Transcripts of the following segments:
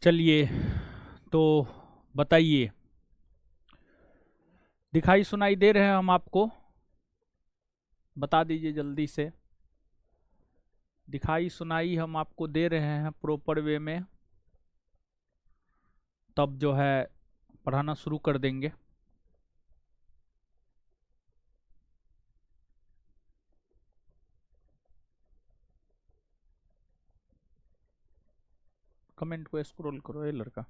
चलिए, तो बताइए, दिखाई सुनाई दे रहे हैं हम आपको? बता दीजिए जल्दी से। दिखाई सुनाई हम आपको दे रहे हैं प्रॉपर वे में, तब जो है पढ़ाना शुरू कर देंगे। कमेंट को स्क्रॉल करो, ये लड़का।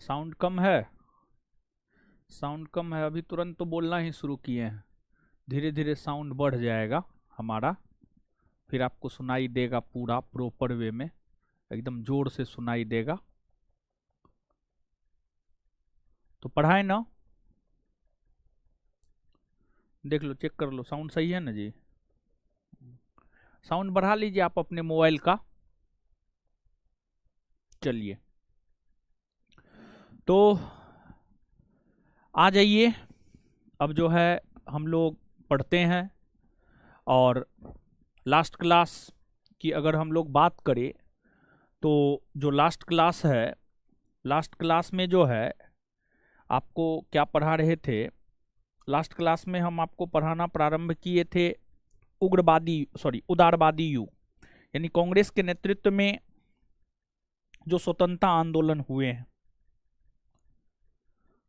साउंड कम है, साउंड कम है। अभी तुरंत तो बोलना ही शुरू किए हैं, धीरे धीरे साउंड बढ़ जाएगा हमारा, फिर आपको सुनाई देगा पूरा प्रॉपर वे में, एकदम जोर से सुनाई देगा। तो पढ़ाए ना, देख लो, चेक कर लो, साउंड सही है ना जी? साउंड बढ़ा लीजिए आप अपने मोबाइल का। चलिए, तो आ जाइए, अब जो है हम लोग पढ़ते हैं। और लास्ट क्लास की अगर हम लोग बात करें, तो जो लास्ट क्लास है, लास्ट क्लास में जो है आपको क्या पढ़ा रहे थे? लास्ट क्लास में हम आपको पढ़ाना प्रारंभ किए थे उदारवादी युग, यानी कांग्रेस के नेतृत्व में जो स्वतंत्रता आंदोलन हुए हैं,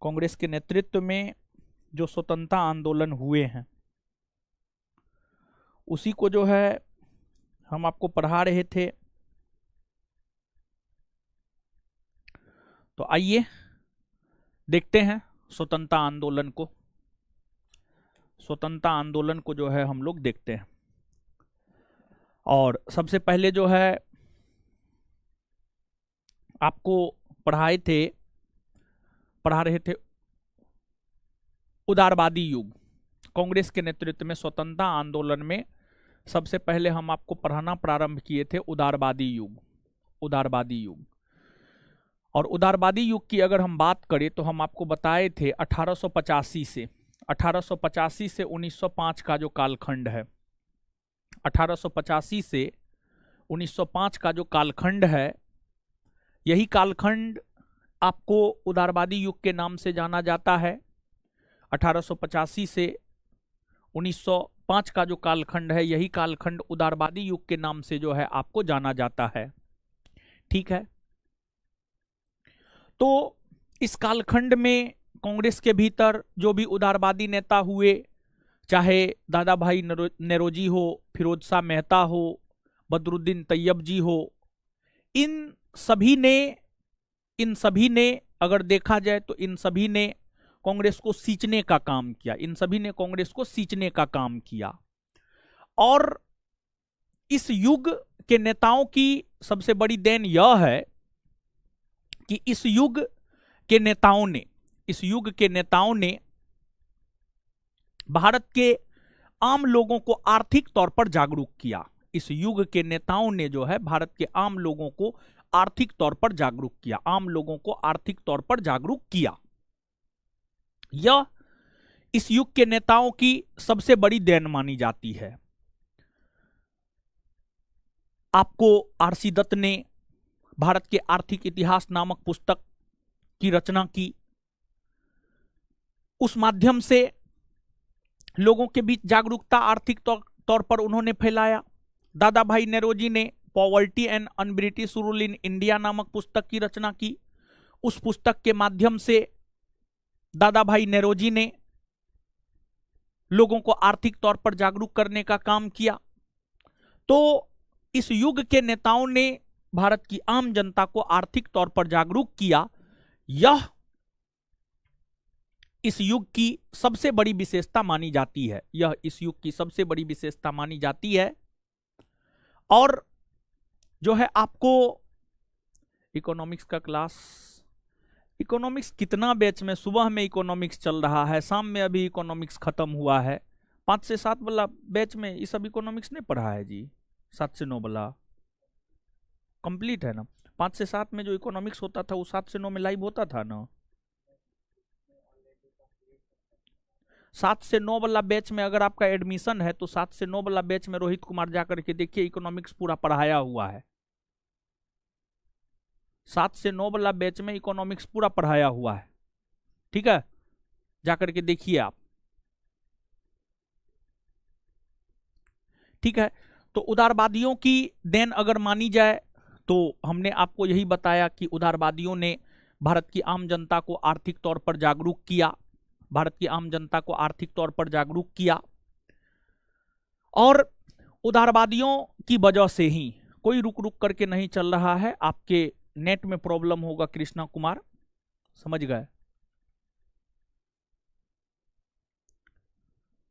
कांग्रेस के नेतृत्व में जो स्वतंत्रता आंदोलन हुए हैं, उसी को जो है हम आपको पढ़ा रहे थे। तो आइए देखते हैं स्वतंत्रता आंदोलन को, स्वतंत्रता आंदोलन को जो है हम लोग देखते हैं। और सबसे पहले जो है आपको पढ़ा रहे थे उदारवादी युग। कांग्रेस के नेतृत्व में स्वतंत्रता आंदोलन में सबसे पहले हम आपको पढ़ाना प्रारंभ किए थे उदारवादी युग, उदारवादी युग। और उदारवादी युग की अगर हम बात करें तो हम आपको बताए थे 1885 से 1905 का जो कालखंड है, 1885 से 1905 का जो कालखंड है, यही कालखंड आपको उदारवादी युग के नाम से जाना जाता है। 1885 से 1905 का जो कालखंड है, यही कालखंड उदारवादी युग के नाम से जो है आपको जाना जाता है। ठीक है, तो इस कालखंड में कांग्रेस के भीतर जो भी उदारवादी नेता हुए, चाहे दादा भाई नेरोजी हो, फिरोज शाह मेहता हो, बदरुद्दीन तैयब जी हो, इन सभी ने अगर देखा जाए तो इन सभी ने कांग्रेस को सींचने का काम किया, इन सभी ने कांग्रेस को सींचने का काम किया। और इस युग के नेताओं की सबसे बड़ी देन यह है कि इस युग के नेताओं ने भारत के आम लोगों को आर्थिक तौर पर जागरूक किया। इस युग के नेताओं ने जो है भारत के आम लोगों को आर्थिक तौर पर जागरूक किया, आम लोगों को आर्थिक तौर पर जागरूक किया। यह इस युग के नेताओं की सबसे बड़ी देन मानी जाती है। आपको आरसी दत्त ने भारत के आर्थिक इतिहास नामक पुस्तक की रचना की, उस माध्यम से लोगों के बीच जागरूकता आर्थिक तौर पर उन्होंने फैलाया। दादा भाई नेरोजी ने poverty and un British rule in India नामक पुस्तक की रचना की, उस पुस्तक के माध्यम से दादा भाई नेरोजी ने लोगों को आर्थिक तौर पर जागरूक करने का काम किया। तो इस युग के नेताओं ने भारत की आम जनता को आर्थिक तौर पर जागरूक किया। यह इस युग की सबसे बड़ी विशेषता मानी जाती है, यह इस युग की सबसे बड़ी विशेषता मानी जाती है। और जो है आपको इकोनॉमिक्स का क्लास, इकोनॉमिक्स कितना बैच में, सुबह में इकोनॉमिक्स चल रहा है, शाम में अभी इकोनॉमिक्स खत्म हुआ है, 5 से 7 वाला बैच में ये सब इकोनॉमिक्स नहीं पढ़ा है जी। 7 से 9 वाला कंप्लीट है ना। 5 से 7 में जो इकोनॉमिक्स होता था वो 7 से 9 में लाइव होता था ना। 7 से 9 वाला बैच में अगर आपका एडमिशन है तो 7 से 9 वाला बैच में रोहित कुमार जाकर के देखिए, इकोनॉमिक्स पूरा पढ़ाया हुआ है। 7 से 9 वाला बैच में इकोनॉमिक्स पूरा पढ़ाया हुआ है, ठीक है, जाकर के देखिए आप, ठीक है। तो उदारवादियों की देन अगर मानी जाए तो हमने आपको यही बताया कि उदारवादियों ने भारत की आम जनता को आर्थिक तौर पर जागरूक किया, भारत की आम जनता को आर्थिक तौर पर जागरूक किया, और उदारवादियों की वजह से ही कोई रुक रुक करके नहीं चल रहा है। आपके नेट में प्रॉब्लम होगा कृष्णा कुमार, समझ गए,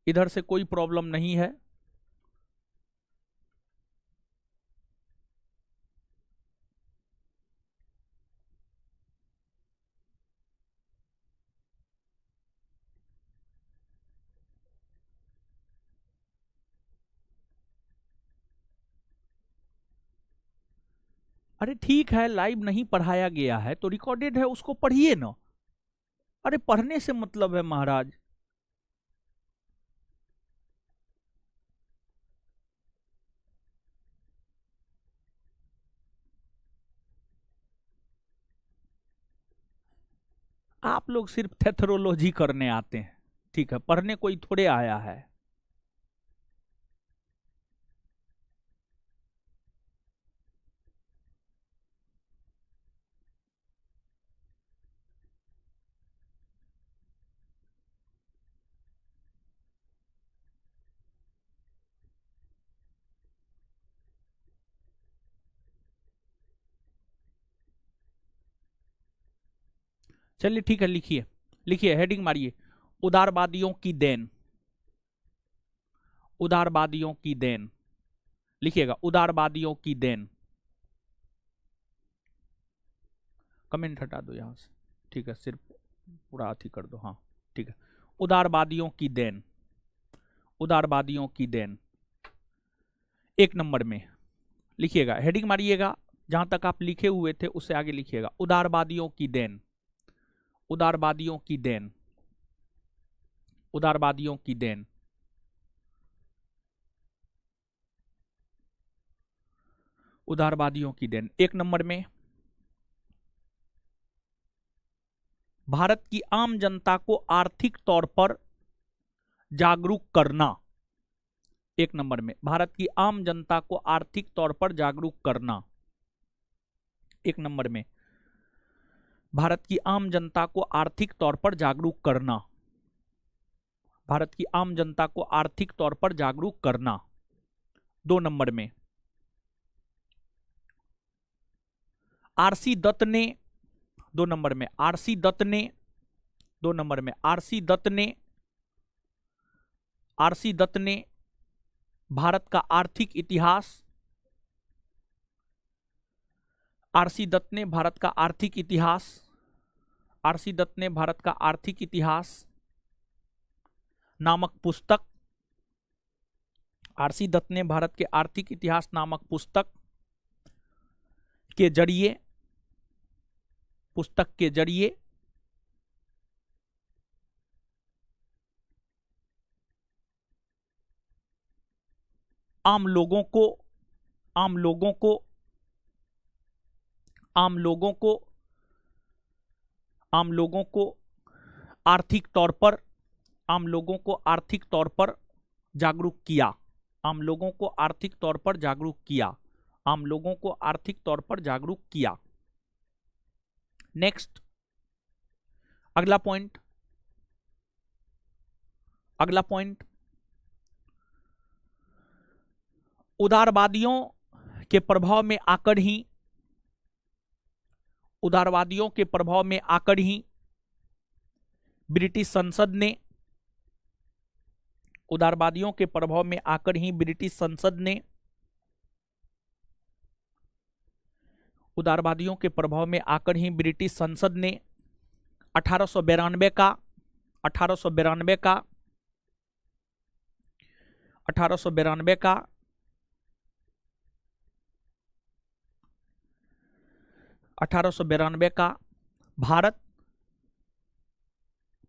इधर से कोई प्रॉब्लम नहीं है। अरे ठीक है, लाइव नहीं पढ़ाया गया है तो रिकॉर्डेड है, उसको पढ़िए ना। अरे पढ़ने से मतलब है महाराज। आप लोग सिर्फ थेथरोलॉजी करने आते हैं, ठीक है, पढ़ने कोई थोड़े आया है। चलिए ठीक है, लिखिए, लिखिए, हेडिंग मारिए, उदारवादियों की देन, उदारवादियों की देन, लिखिएगा, उदारवादियों की देन। कमेंट हटा दो यहां से, ठीक है, सिर्फ पूरा अथी कर दो, हाँ ठीक है। उदारवादियों की देन, उदारवादियों की देन, 1 नंबर में लिखिएगा, हेडिंग मारिएगा, जहां तक आप लिखे हुए थे उससे आगे लिखिएगा, उदारवादियों की देन, उदारवादियों की देन, उदारवादियों की देन, उदारवादियों की देन। 1 नंबर में भारत की आम जनता को आर्थिक तौर पर जागरूक करना, 1 नंबर में भारत की आम जनता को आर्थिक तौर पर जागरूक करना, 1 नंबर में भारत की आम जनता को आर्थिक तौर पर जागरूक करना, भारत की आम जनता को आर्थिक तौर पर जागरूक करना। 2 नंबर में आरसी दत्त ने, 2 नंबर में आरसी दत्त ने, 2 नंबर में आरसी दत्त ने, आरसी दत्त ने भारत का आर्थिक इतिहास, आरसी दत्त ने भारत का आर्थिक इतिहास, आरसी दत्त ने भारत का आर्थिक इतिहास नामक पुस्तक, आरसी दत्त ने भारत के आर्थिक इतिहास नामक पुस्तक के जरिए, पुस्तक के जरिए आम लोगों को, आम लोगों को, आम लोगों को, आम लोगों को आर्थिक तौर पर, आम लोगों को आर्थिक तौर पर जागरूक किया, आम लोगों को आर्थिक तौर पर जागरूक किया, आम लोगों को आर्थिक तौर पर जागरूक किया। नेक्स्ट, अगला पॉइंट, अगला पॉइंट, उदारवादियों के प्रभाव में आकर ही, उदारवादियों के प्रभाव में आकर ही ब्रिटिश संसद ने, उदारवादियों के प्रभाव में आकर ही ब्रिटिश संसद ने, उदारवादियों के प्रभाव में आकर ही ब्रिटिश संसद ने 1892 का, 1892 का 1892 का 1892 का भारत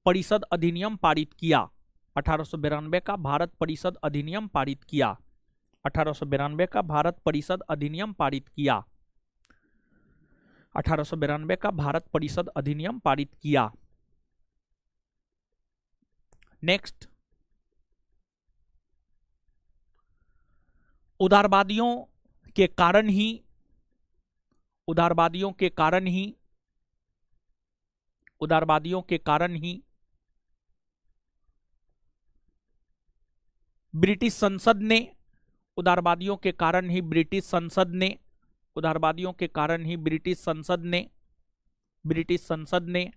परिषद अधिनियम पारित किया। 1892 का भारत परिषद अधिनियम पारित किया। 1892 का भारत परिषद अधिनियम पारित किया। 1892 का भारत परिषद अधिनियम पारित किया। नेक्स्ट, उदारवादियों के कारण ही उदारवादियों के कारण ही उदारवादियों के कारण ही ब्रिटिश संसद ने उदारवादियों के कारण ही ब्रिटिश संसद ने उदारवादियों के कारण ही ब्रिटिश संसद ने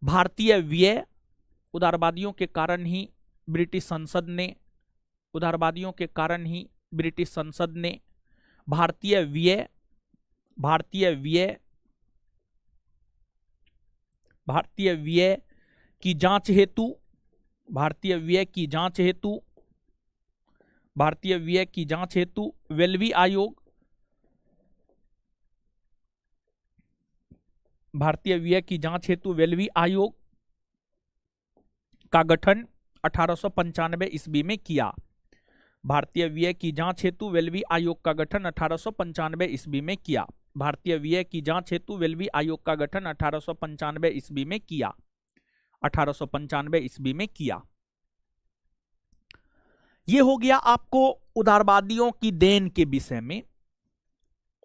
भारतीय व्यय उदारवादियों के कारण ही ब्रिटिश संसद ने उदारवादियों के कारण ही ब्रिटिश संसद ने भारतीय व्यय की जांच हेतु भारतीय व्यय की जांच हेतु वेल्वी आयोग भारतीय व्यय की जांच हेतु वेल्वी आयोग का गठन 1895 ईस्वी में किया। भारतीय व्यय की जांच हेतु वेल्वी आयोग का गठन 1895 ईस्वी में किया। भारतीय व्यय की जांच हेतु वेल्वी आयोग का गठन 1895 ईस्वी में किया। 1895 ईस्वी में किया। यह हो गया आपको उदारवादियों की देन के विषय में।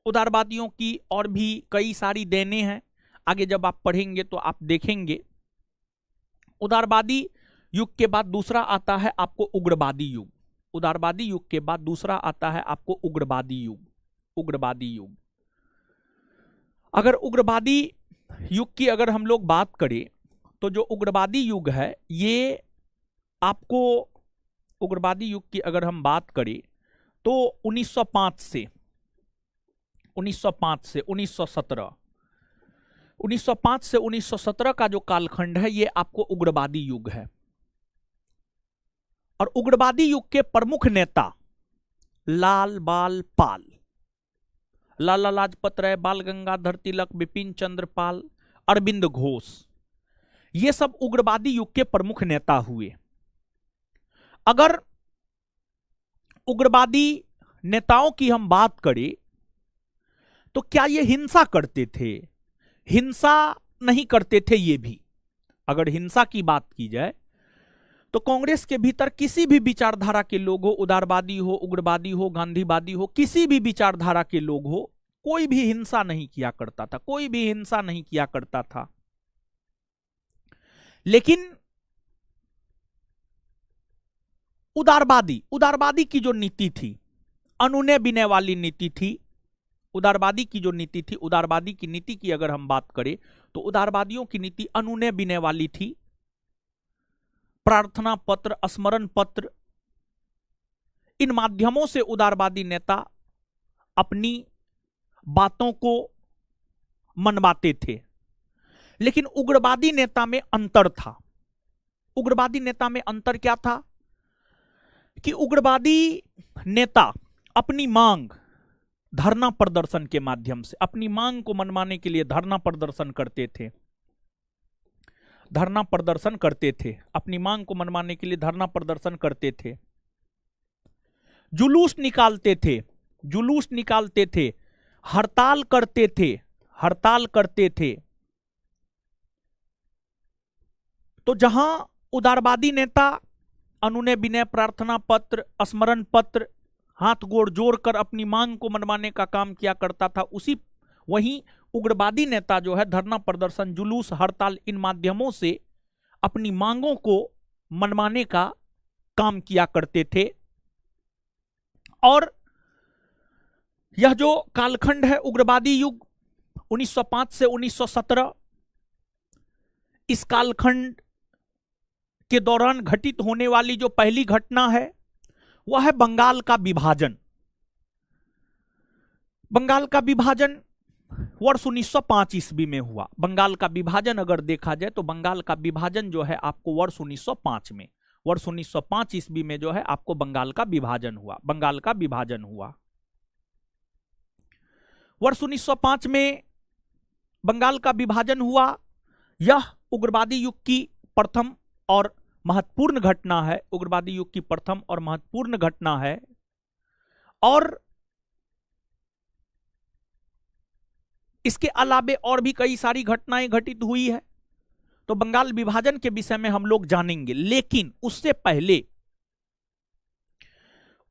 उदारवादियों की और भी कई सारी देनें हैं, आगे जब आप पढ़ेंगे तो आप देखेंगे। उदारवादी युग के बाद दूसरा आता है आपको उग्रवादी युग। उदारवादी युग के बाद दूसरा आता है आपको उग्रवादी युग। अगर उग्रवादी युग की अगर हम लोग बात करें तो जो उग्रवादी युग है ये आपको उग्रवादी युग की अगर हम बात करें तो 1905 से 1917 1905 से 1917 का जो कालखंड है ये आपको उग्रवादी युग है। और उग्रवादी युग के प्रमुख नेता लाला लाजपत राय, बाल गंगाधर तिलक, बिपिन चंद्र पाल, अरविंद घोष, ये सब उग्रवादी युग के प्रमुख नेता हुए। अगर उग्रवादी नेताओं की हम बात करें तो क्या ये हिंसा करते थे? हिंसा नहीं करते थे ये भी। अगर हिंसा की बात की जाए तो कांग्रेस के भीतर किसी भी विचारधारा के लोग हो, उदारवादी हो, उग्रवादी हो, गांधीवादी हो, किसी भी विचारधारा के लोग हो, कोई भी हिंसा नहीं किया करता था। लेकिन उदारवादी की जो नीति थी, अनुनय विनय वाली नीति थी। उदारवादी की जो नीति थी, उदारवादी की नीति की अगर हम बात करें तो उदारवादियों की नीति अनुनय विनय वाली थी। प्रार्थना पत्र, स्मरण पत्र, इन माध्यमों से उदारवादी नेता अपनी बातों को मनवाते थे। लेकिन उग्रवादी नेता में अंतर था। उग्रवादी नेता में अंतर क्या था कि उग्रवादी नेता अपनी मांग धरना प्रदर्शन के माध्यम से, अपनी मांग को मनवाने के लिए धरना प्रदर्शन करते थे। अपनी मांग को मनवाने के लिए धरना प्रदर्शन करते थे। जुलूस निकालते थे, हड़ताल करते थे। तो जहां उदारवादी नेता अनुनय विनय, प्रार्थना पत्र, स्मरण पत्र, हाथ गोड़ जोड़कर अपनी मांग को मनवाने का काम किया करता था, वहीं उग्रवादी नेता जो है धरना प्रदर्शन, जुलूस, हड़ताल, इन माध्यमों से अपनी मांगों को मनवाने का काम किया करते थे। और यह जो कालखंड है उग्रवादी युग 1905 से 1917, इस कालखंड के दौरान घटित होने वाली जो पहली घटना है वह है बंगाल का विभाजन। बंगाल का विभाजन वर्ष 1905 ईस्वी में हुआ। बंगाल का विभाजन अगर देखा जाए तो बंगाल का विभाजन जो है आपको वर्ष 1905 में वर्ष 1905 ईस्वी में जो है आपको बंगाल का विभाजन हुआ, बंगाल का विभाजन हुआ। वर्ष 1905 में बंगाल का विभाजन हुआ। यह उग्रवादी युग की प्रथम और महत्वपूर्ण घटना है, उग्रवादी युग की प्रथम और महत्वपूर्ण घटना है। और इसके अलावे और भी कई सारी घटनाएं घटित हुई है, तो बंगाल विभाजन के विषय में हम लोग जानेंगे। लेकिन उससे पहले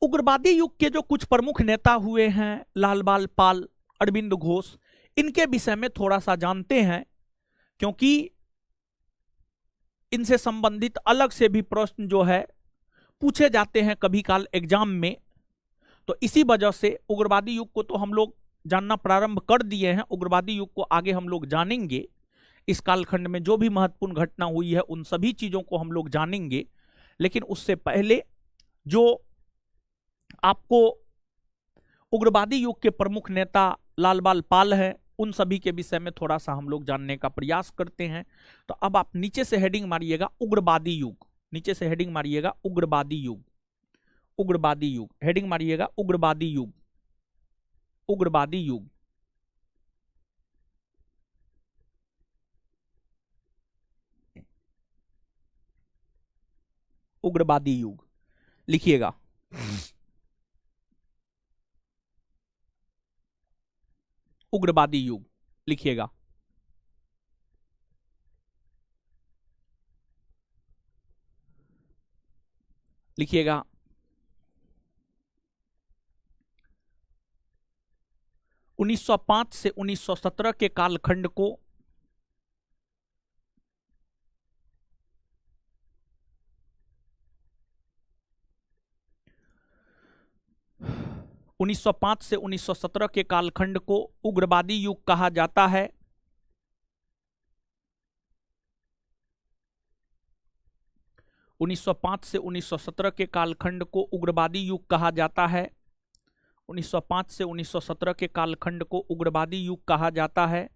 उग्रवादी युग के जो कुछ प्रमुख नेता हुए हैं, लाल बाल पाल, अरविंद घोष, इनके विषय में थोड़ा सा जानते हैं, क्योंकि इनसे संबंधित अलग से भी प्रश्न जो है पूछे जाते हैं कभी काल एग्जाम में। तो इसी वजह से उग्रवादी युग को तो हम लोग जानना प्रारंभ कर दिए हैं, उग्रवादी युग को आगे हम लोग जानेंगे। इस कालखंड में जो भी महत्वपूर्ण घटना हुई है उन सभी चीजों को हम लोग जानेंगे। लेकिन उससे पहले जो आपको उग्रवादी युग के प्रमुख नेता लाल बाल पाल हैं, उन सभी के विषय में थोड़ा सा हम लोग जानने का प्रयास करते हैं। तो अब आप नीचे से हेडिंग मारिएगा उग्रवादी युग, नीचे से हेडिंग मारिएगा उग्रवादी युग, उग्रवादी युग, हेडिंग मारिएगा उग्रवादी युग, उग्रवादी युग। उग्रवादी युग लिखिएगा। उग्रवादी युग लिखिएगा। लिखिएगा 1905 से 1917 के कालखंड को 1905 से 1917 के कालखंड को उग्रवादी युग कहा जाता है। उन्नीस सौ पांच से 1917 के कालखंड को उग्रवादी युग कहा जाता है। 1905 से 1917 के कालखंड को उग्रवादी युग कहा जाता है,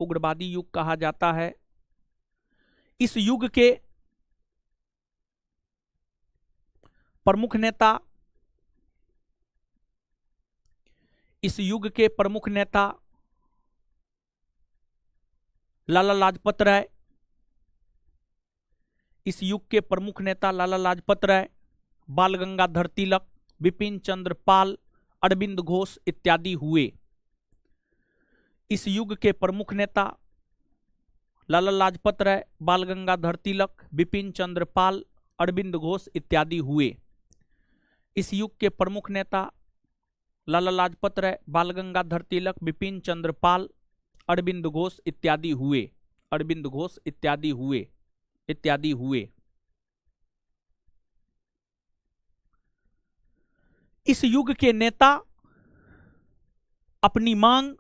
उग्रवादी युग कहा जाता है। इस युग के प्रमुख नेता, इस युग के प्रमुख नेता लाला लाजपत राय, इस युग के प्रमुख नेता लाला लाजपत राय, बाल गंगाधर तिलक, बिपिन चंद्र पाल, अरविंद घोष इत्यादि हुए। इस युग के प्रमुख नेता लाला लाजपत राय, बाल गंगाधर तिलक, बिपिन चंद्र पाल, अरविंद घोष इत्यादि हुए। इस युग के प्रमुख नेता लाला लाजपत राय, बाल गंगाधर तिलक, बिपिन चंद्र पाल, अरविंद घोष इत्यादि हुए, अरविंद घोष इत्यादि हुए, इत्यादि हुए। इस युग के नेता अपनी मांग,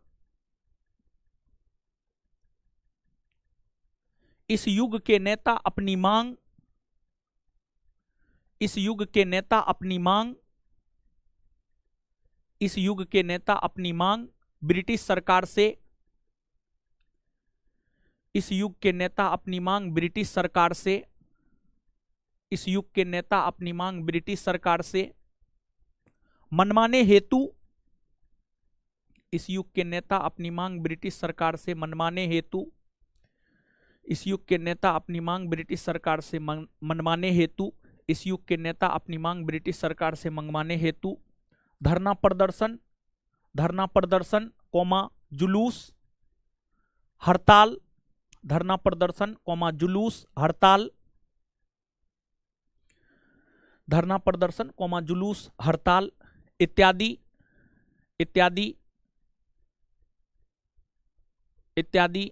इस युग के नेता अपनी मांग, इस युग के नेता अपनी मांग, इस युग के नेता अपनी मांग ब्रिटिश सरकार से, इस युग के नेता अपनी मांग ब्रिटिश सरकार से, इस युग के नेता अपनी मांग ब्रिटिश सरकार से मनमाने हेतु, इस युग के नेता अपनी मांग ब्रिटिश सरकार से मनमाने हेतु, इस युग के नेता अपनी मांग ब्रिटिश सरकार से मनमाने हेतु, इस युग के नेता अपनी मांग ब्रिटिश सरकार से मनमाने हेतु धरना प्रदर्शन, धरना प्रदर्शन कौमा जुलूस, हड़ताल, धरना प्रदर्शन कौमा जुलूस, हड़ताल, धरना प्रदर्शन कौमा जुलूस, हड़ताल इत्यादि, इत्यादि, इत्यादि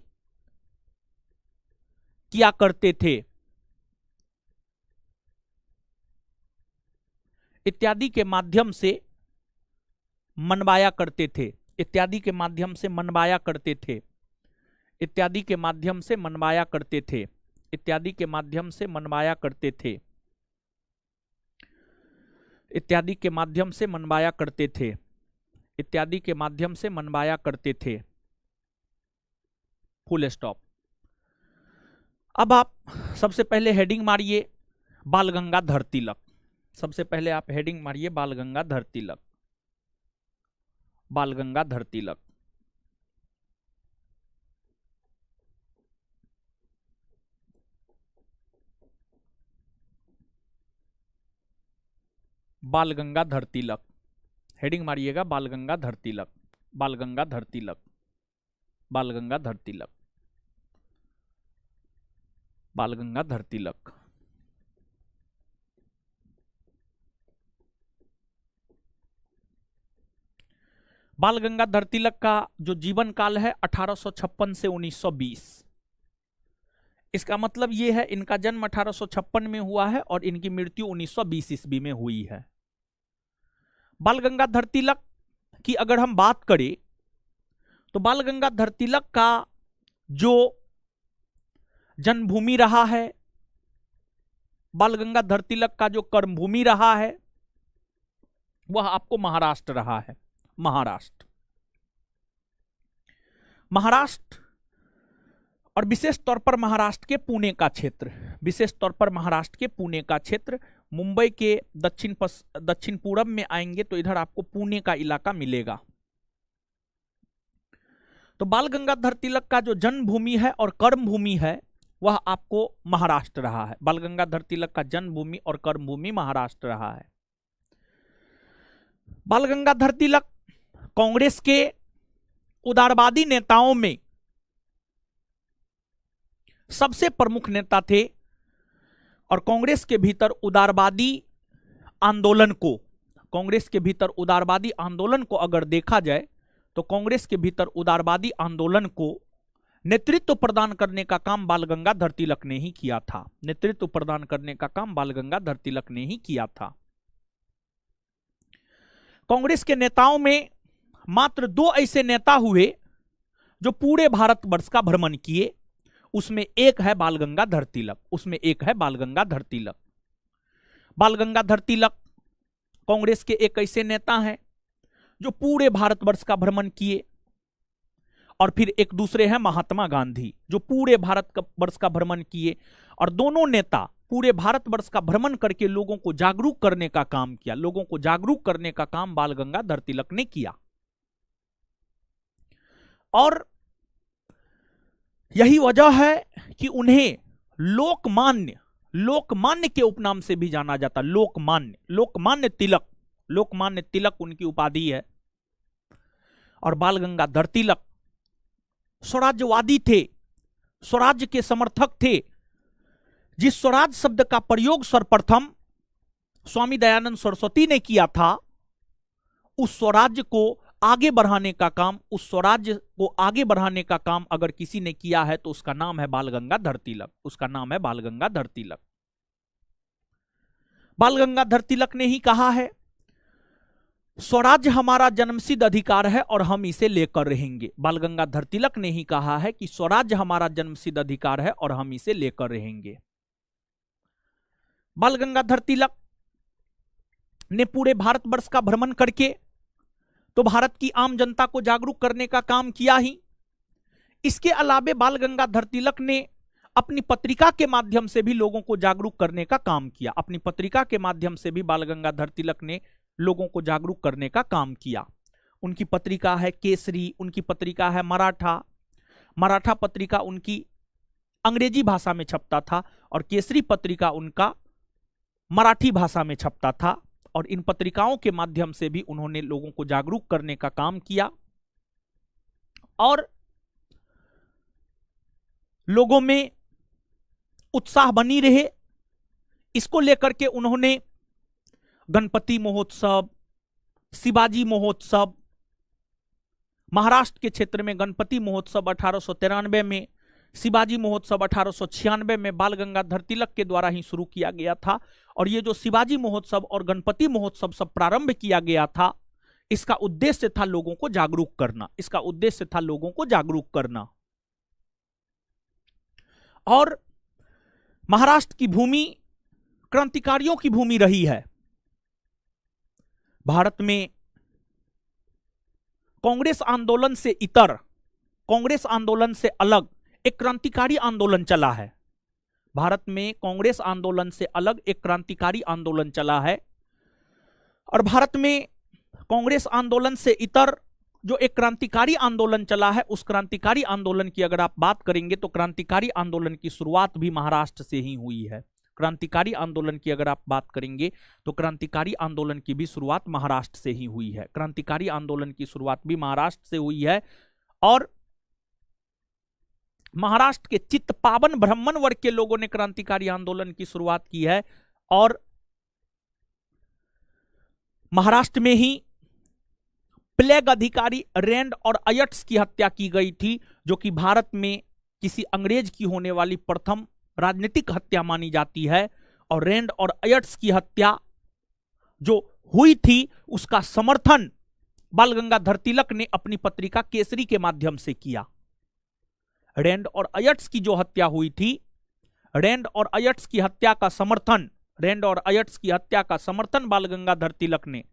किया करते थे। इत्यादि के माध्यम से मनवाया करते थे, इत्यादि के माध्यम से मनवाया करते थे, इत्यादि के माध्यम से मनवाया करते थे, इत्यादि के माध्यम से मनवाया करते थे, इत्यादि के माध्यम से मनवाया करते थे, इत्यादि के माध्यम से मनवाया करते थे। Full stop. अब आप सबसे पहले हेडिंग मारिए बाल गंगाधर तिलक। सबसे पहले आप हेडिंग मारिए बाल गंगाधर तिलक, बाल गंगाधर तिलक। बाल गंगाधर तिलक, हेडिंग मारिएगा बाल गंगाधर तिलक, बाल गंगाधर तिलक, बाल गंगाधर तिलक, बाल गंगाधर तिलक। बाल गंगाधर तिलक का जो जीवन काल है 1856 से 1920। इसका मतलब यह है इनका जन्म 1856 में हुआ है और इनकी मृत्यु 1920 ईस्वी में हुई है। बाल गंगाधर तिलक की अगर हम बात करें तो बाल गंगाधर तिलक का जो जन्मभूमि रहा है, बाल गंगाधर तिलक का जो कर्मभूमि रहा है वह आपको महाराष्ट्र रहा है। महाराष्ट्र, महाराष्ट्र और विशेष तौर पर महाराष्ट्र के पुणे का क्षेत्र, विशेष तौर पर महाराष्ट्र के पुणे का क्षेत्र, मुंबई के दक्षिण पूरब में आएंगे तो इधर आपको पुणे का इलाका मिलेगा। तो बाल गंगाधर तिलक का जो जन्मभूमि है और कर्मभूमि है वह आपको महाराष्ट्र रहा है। बाल गंगाधर तिलक का जन्मभूमि और कर्मभूमि महाराष्ट्र रहा है। बाल गंगाधर तिलक कांग्रेस के उदारवादी नेताओं में सबसे प्रमुख नेता थे और कांग्रेस के भीतर उदारवादी आंदोलन को, कांग्रेस के भीतर उदारवादी आंदोलन को अगर देखा जाए तो कांग्रेस के भीतर उदारवादी आंदोलन को नेतृत्व प्रदान करने का काम बाल गंगाधर तिलक ने ही किया था। नेतृत्व प्रदान करने का काम बाल गंगाधर तिलक ने ही किया था। कांग्रेस के नेताओं में मात्र 2 ऐसे नेता हुए जो पूरे भारतवर्ष का भ्रमण किए, उसमें एक है बाल गंगाधर तिलक, उसमें एक है बाल गंगाधर तिलक। बाल गंगाधर तिलक कांग्रेस के एक ऐसे नेता हैं जो पूरे भारतवर्ष का भ्रमण किए, और फिर एक दूसरे हैं महात्मा गांधी जो पूरे भारतवर्ष का भ्रमण किए, और दोनों नेता पूरे भारतवर्ष का भ्रमण करके लोगों को जागरूक करने का काम किया। लोगों को जागरूक करने का काम बाल गंगाधर तिलक ने किया। और यही वजह है कि उन्हें लोकमान्य, लोकमान्य के उपनाम से भी जाना जाता। लोकमान्य, लोकमान्य तिलक, लोकमान्य तिलक उनकी उपाधि है। और बाल गंगाधर तिलक स्वराज्यवादी थे, स्वराज्य के समर्थक थे। जिस स्वराज शब्द का प्रयोग सर्वप्रथम स्वामी दयानंद सरस्वती ने किया था, उस स्वराज्य को आगे बढ़ाने का काम, उस स्वराज्य को आगे बढ़ाने का काम अगर किसी ने किया है तो उसका नाम है बाल गंगाधर तिलक, उसका नाम है बाल गंगाधर तिलक। बाल गंगाधर तिलक ने ही कहा है स्वराज्य हमारा जन्मसिद्ध अधिकार है और हम इसे लेकर रहेंगे। बाल गंगाधर तिलक ने ही कहा है कि स्वराज्य हमारा जन्मसिद्ध अधिकार है और हम इसे लेकर रहेंगे। बाल गंगाधर तिलक ने पूरे भारतवर्ष का भ्रमण करके तो भारत की आम जनता को जागरूक करने का काम किया ही। इसके अलावे बाल गंगाधर तिलक ने अपनी पत्रिका के माध्यम से भी लोगों को जागरूक करने का काम किया। अपनी पत्रिका के माध्यम से भी बाल गंगाधर तिलक ने लोगों को जागरूक करने का काम किया। उनकी पत्रिका है केसरी, उनकी पत्रिका है मराठा। मराठा पत्रिका उनकी अंग्रेजी भाषा में छपता था और केसरी पत्रिका उनका मराठी भाषा में छपता था। और इन पत्रिकाओं के माध्यम से भी उन्होंने लोगों को जागरूक करने का काम किया और लोगों में उत्साह बनी रहे, इसको लेकर के उन्होंने गणपति महोत्सव, शिवाजी महोत्सव, महाराष्ट्र के क्षेत्र में गणपति महोत्सव 1893 में, शिवाजी महोत्सव 1896 में बाल गंगाधर तिलक के द्वारा ही शुरू किया गया था। और ये जो शिवाजी महोत्सव और गणपति महोत्सव सब प्रारंभ किया गया था, इसका उद्देश्य था लोगों को जागरूक करना, इसका उद्देश्य था लोगों को जागरूक करना। और महाराष्ट्र की भूमि क्रांतिकारियों की भूमि रही है। भारत में कांग्रेस आंदोलन से इतर, कांग्रेस आंदोलन से अलग एक क्रांतिकारी आंदोलन चला है। भारत में कांग्रेस आंदोलन से अलग एक क्रांतिकारी आंदोलन चला है, और भारत में कांग्रेस आंदोलन से इतर जो एक क्रांतिकारी आंदोलन चला है, उस क्रांतिकारी आंदोलन की अगर आप बात करेंगे तो क्रांतिकारी आंदोलन की शुरुआत भी महाराष्ट्र से ही हुई है। क्रांतिकारी आंदोलन की अगर आप बात करेंगे तो क्रांतिकारी आंदोलन की भी शुरुआत महाराष्ट्र से ही हुई है। क्रांतिकारी आंदोलन की शुरुआत भी महाराष्ट्र से हुई है, और महाराष्ट्र के चित्तपावन ब्राह्मण वर्ग के लोगों ने क्रांतिकारी आंदोलन की शुरुआत की है, और महाराष्ट्र में ही प्लेग अधिकारी रैंड और अयट्स की हत्या की गई थी, जो कि भारत में किसी अंग्रेज की होने वाली प्रथम राजनीतिक हत्या मानी जाती है। और रैंड और अयट्स की हत्या जो हुई थी उसका समर्थन बाल गंगाधर तिलक ने अपनी पत्रिका केसरी के माध्यम से किया। रैंड और अयट्स की जो हत्या हुई थी, रैंड और अयट्स की हत्या का समर्थन, रैंड और अयट्स की हत्या का समर्थन बाल गंगाधर तिलक ने,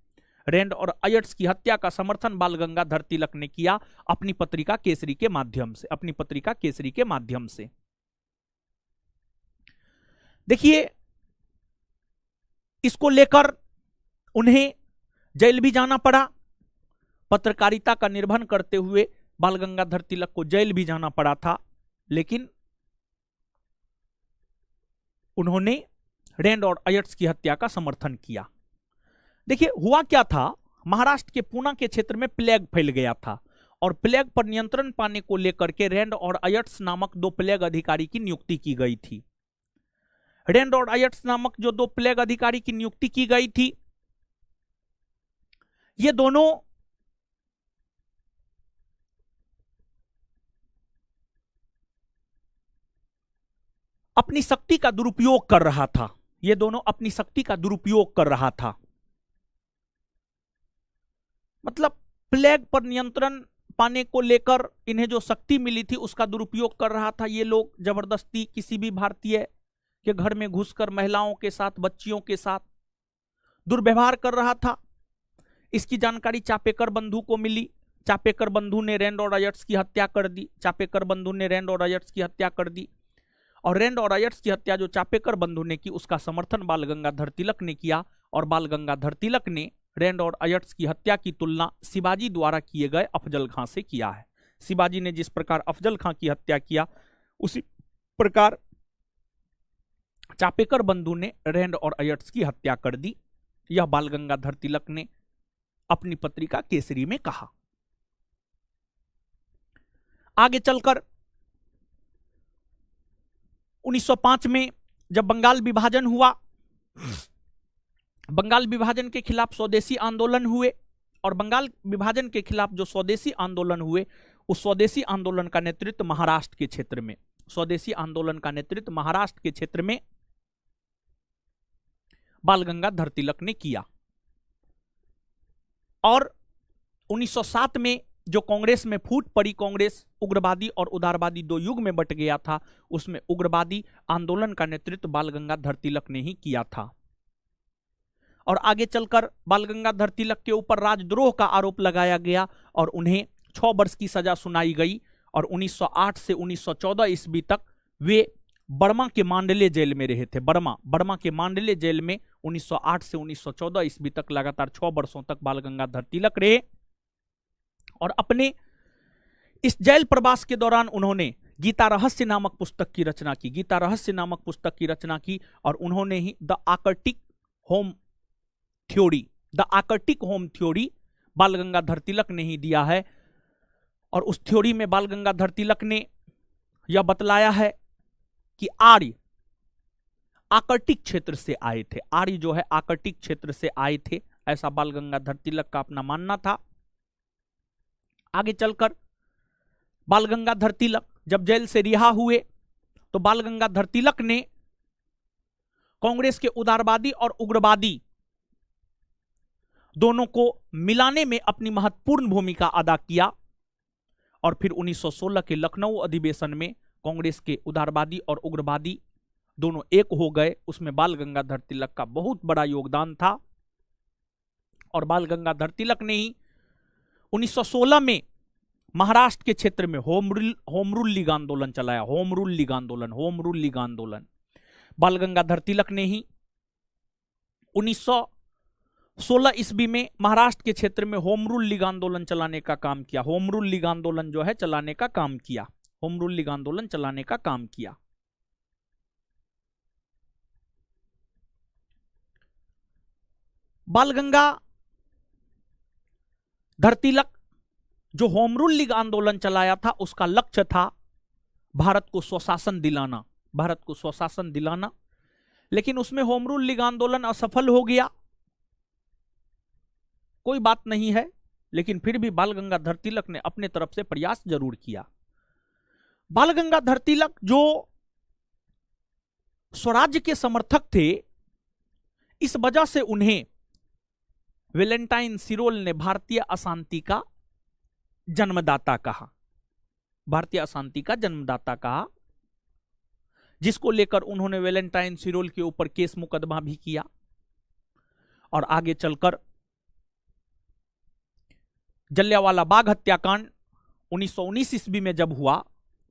रैंड और अयट्स की हत्या का समर्थन बाल गंगाधर तिलक ने किया अपनी पत्रिका केसरी के माध्यम से, अपनी पत्रिका केसरी के माध्यम से। देखिए, इसको लेकर उन्हें जेल भी जाना पड़ा। पत्रकारिता का निर्वहन करते हुए बाल गंगाधर तिलक को जेल भी जाना पड़ा था, लेकिन उन्होंने रैंड और अयट्स की हत्या का समर्थन किया। देखिए, हुआ क्या था, महाराष्ट्र के पूना के क्षेत्र में प्लेग फैल गया था, और प्लेग पर नियंत्रण पाने को लेकर के रैंड और अयट्स नामक दो प्लेग अधिकारी की नियुक्ति की गई थी। रैंड और अयट्स नामक जो दो प्लेग अधिकारी की नियुक्ति की गई थी, ये दोनों अपनी शक्ति का दुरुपयोग कर रहा था, ये दोनों अपनी शक्ति का दुरुपयोग कर रहा था। मतलब प्लेग पर नियंत्रण पाने को लेकर इन्हें जो शक्ति मिली थी उसका दुरुपयोग कर रहा था। ये लोग जबरदस्ती किसी भी भारतीय के घर में घुसकर महिलाओं के साथ, बच्चियों के साथ दुर्व्यवहार कर रहा था। इसकी जानकारी चापेकर बंधु को मिली। चापेकर बंधु ने रैंड और अयट्स की हत्या कर दी। चापेकर बंधु ने रैंड और अयट्स की हत्या कर दी, और रैंड और अयट्स की हत्या जो चापेकर बंधु ने की उसका समर्थन बाल गंगाधर तिलक ने किया, और बाल गंगाधर तिलक ने रैंड और अयट्स की हत्या की तुलना शिवाजी द्वारा किए गए अफजल खां से किया है। शिवाजी ने जिस प्रकार अफजल खां की हत्या किया, उसी प्रकार चापेकर बंधु ने रैंड और अयट्स की हत्या कर दी। यह बाल गंगाधर तिलक ने अपनी पत्रिका केसरी में कहा। आगे चलकर 1905 में जब बंगाल विभाजन हुआ, बंगाल विभाजन के खिलाफ स्वदेशी आंदोलन हुए, और बंगाल विभाजन के खिलाफ जो स्वदेशी आंदोलन हुए, उस स्वदेशी आंदोलन का नेतृत्व महाराष्ट्र के क्षेत्र में, स्वदेशी आंदोलन का नेतृत्व महाराष्ट्र के क्षेत्र में बाल गंगाधर तिलक ने किया। और 1907 में जो कांग्रेस में फूट पड़ी, कांग्रेस उग्रवादी और उदारवादी दो युग में बट गया था, उसमें उग्रवादी आंदोलन का नेतृत्व बाल गंगाधर तिलक ने ही किया था। और आगे चलकर बाल गंगाधर तिलक के ऊपर राजद्रोह का आरोप लगाया गया, और उन्हें 6 वर्ष की सजा सुनाई गई, और 1908 से 1914 ईस्वी तक वे बर्मा के मांडले जेल में रहे थे। बर्मा के मांडले जेल में 1908 से 1914 ईस्वी तक लगातार 6 वर्षों तक बाल गंगाधर तिलक रहे, और अपने इस जेल प्रवास के दौरान उन्होंने गीता रहस्य नामक पुस्तक की रचना की। गीता रहस्य नामक पुस्तक की रचना की, और उन्होंने ही the Arctic home theory Bal Gangadhar Tilak ने ही दिया है। और उस थ्योरी में बाल गंगाधर तिलक ने यह बतलाया है कि आर्य आर्कटिक क्षेत्र से आए थे। आर्य जो है आर्कटिक क्षेत्र से आए थे, ऐसा बाल गंगाधर तिलक का अपना मानना था। आगे चलकर बाल गंगाधर तिलक जब जेल से रिहा हुए, तो बाल गंगाधर तिलक ने कांग्रेस के उदारवादी और उग्रवादी दोनों को मिलाने में अपनी महत्वपूर्ण भूमिका अदा किया, और फिर 1916 के लखनऊ अधिवेशन में कांग्रेस के उदारवादी और उग्रवादी दोनों एक हो गए। उसमें बाल गंगाधर तिलक का बहुत बड़ा योगदान था, और बाल गंगाधर तिलक ने ही 1916 में महाराष्ट्र के क्षेत्र में होम रूल लीग आंदोलन चलाया। होम रूल लीग आंदोलन बाल गंगाधर तिलक ने ही 1916 ईस्वी में महाराष्ट्र के क्षेत्र में होम रूल लीग आंदोलन चलाने का काम किया। होम रूल लीग आंदोलन जो है चलाने का काम किया, होम रूल लीग आंदोलन चलाने का काम किया। बाल गंगाधर तिलक जो होम रूल लीग आंदोलन चलाया था उसका लक्ष्य था भारत को स्वशासन दिलाना, भारत को स्वशासन दिलाना, लेकिन उसमें होम रूल लीग आंदोलन असफल हो गया। कोई बात नहीं है, लेकिन फिर भी बाल गंगाधर तिलक ने अपने तरफ से प्रयास जरूर किया। बाल गंगाधर तिलक जो स्वराज्य के समर्थक थे, इस वजह से उन्हें वैलेंटाइन सिरोल ने भारतीय अशांति का जन्मदाता कहा, भारतीय अशांति का जन्मदाता कहा, जिसको लेकर उन्होंने वैलेंटाइन सिरोल के ऊपर केस मुकदमा भी किया। और आगे चलकर जलियांवाला बाग हत्याकांड 1919 ईस्वी में जब हुआ,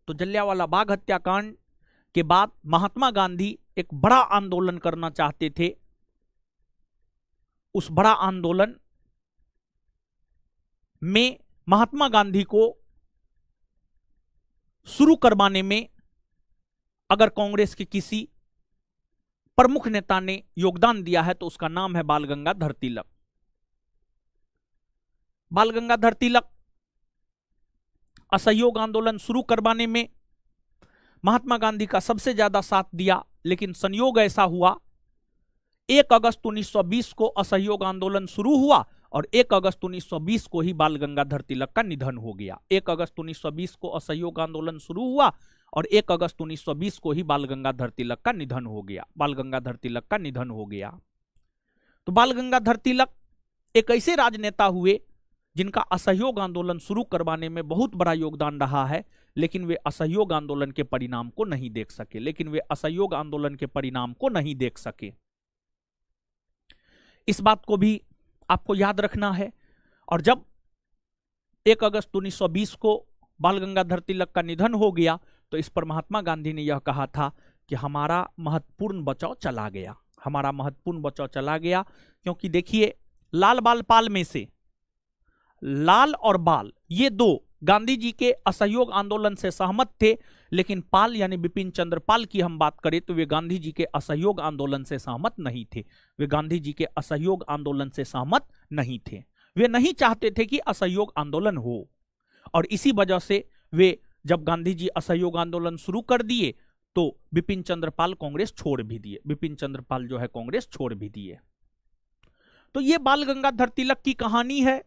तो जलियांवाला बाग हत्याकांड के बाद महात्मा गांधी एक बड़ा आंदोलन करना चाहते थे। उस बड़ा आंदोलन में महात्मा गांधी को शुरू करवाने में अगर कांग्रेस के किसी प्रमुख नेता ने योगदान दिया है तो उसका नाम है बाल गंगाधर तिलक। बाल गंगाधर तिलक असहयोग आंदोलन शुरू करवाने में महात्मा गांधी का सबसे ज्यादा साथ दिया, लेकिन संयोग ऐसा हुआ 1 अगस्त 1920 को असहयोग आंदोलन शुरू हुआ और 1 अगस्त 1920 को ही बाल गंगाधर तिलक का निधन हो गया। 1 अगस्त 1920 को असहयोग आंदोलन शुरू हुआ और 1 अगस्त 1920 को ही बाल गंगाधर तिलक का निधन हो गया, बाल गंगाधर तिलक का निधन हो गया। तो बाल गंगाधर तिलक एक ऐसे राजनेता हुए जिनका असहयोग आंदोलन शुरू करवाने में बहुत बड़ा योगदान रहा है, लेकिन वे असहयोग आंदोलन के परिणाम को नहीं देख सके, लेकिन वे असहयोग आंदोलन के परिणाम को नहीं देख सके। इस बात को भी आपको याद रखना है। और जब 1 अगस्त 1920 को बाल गंगाधर तिलक का निधन हो गया, तो इस पर महात्मा गांधी ने यह कहा था कि हमारा महत्वपूर्ण बचाव चला गया, हमारा महत्वपूर्ण बचाव चला गया। क्योंकि देखिए, लाल बाल पाल में से लाल और बाल ये दो गांधी जी के असहयोग आंदोलन से सहमत थे, लेकिन पाल यानी बिपिन चंद्र पाल की हम बात करें तो वे गांधी जी के असहयोग आंदोलन से सहमत नहीं थे। वे गांधी जी के असहयोग आंदोलन से सहमत नहीं थे, वे नहीं चाहते थे कि असहयोग आंदोलन हो। और इसी वजह से वे जब गांधी जी असहयोग आंदोलन शुरू कर दिए तो बिपिन चंद्र पाल कांग्रेस छोड़ भी दिए, बिपिन चंद्र पाल जो है कांग्रेस छोड़ भी दिए। तो ये बाल गंगाधर तिलक की कहानी है।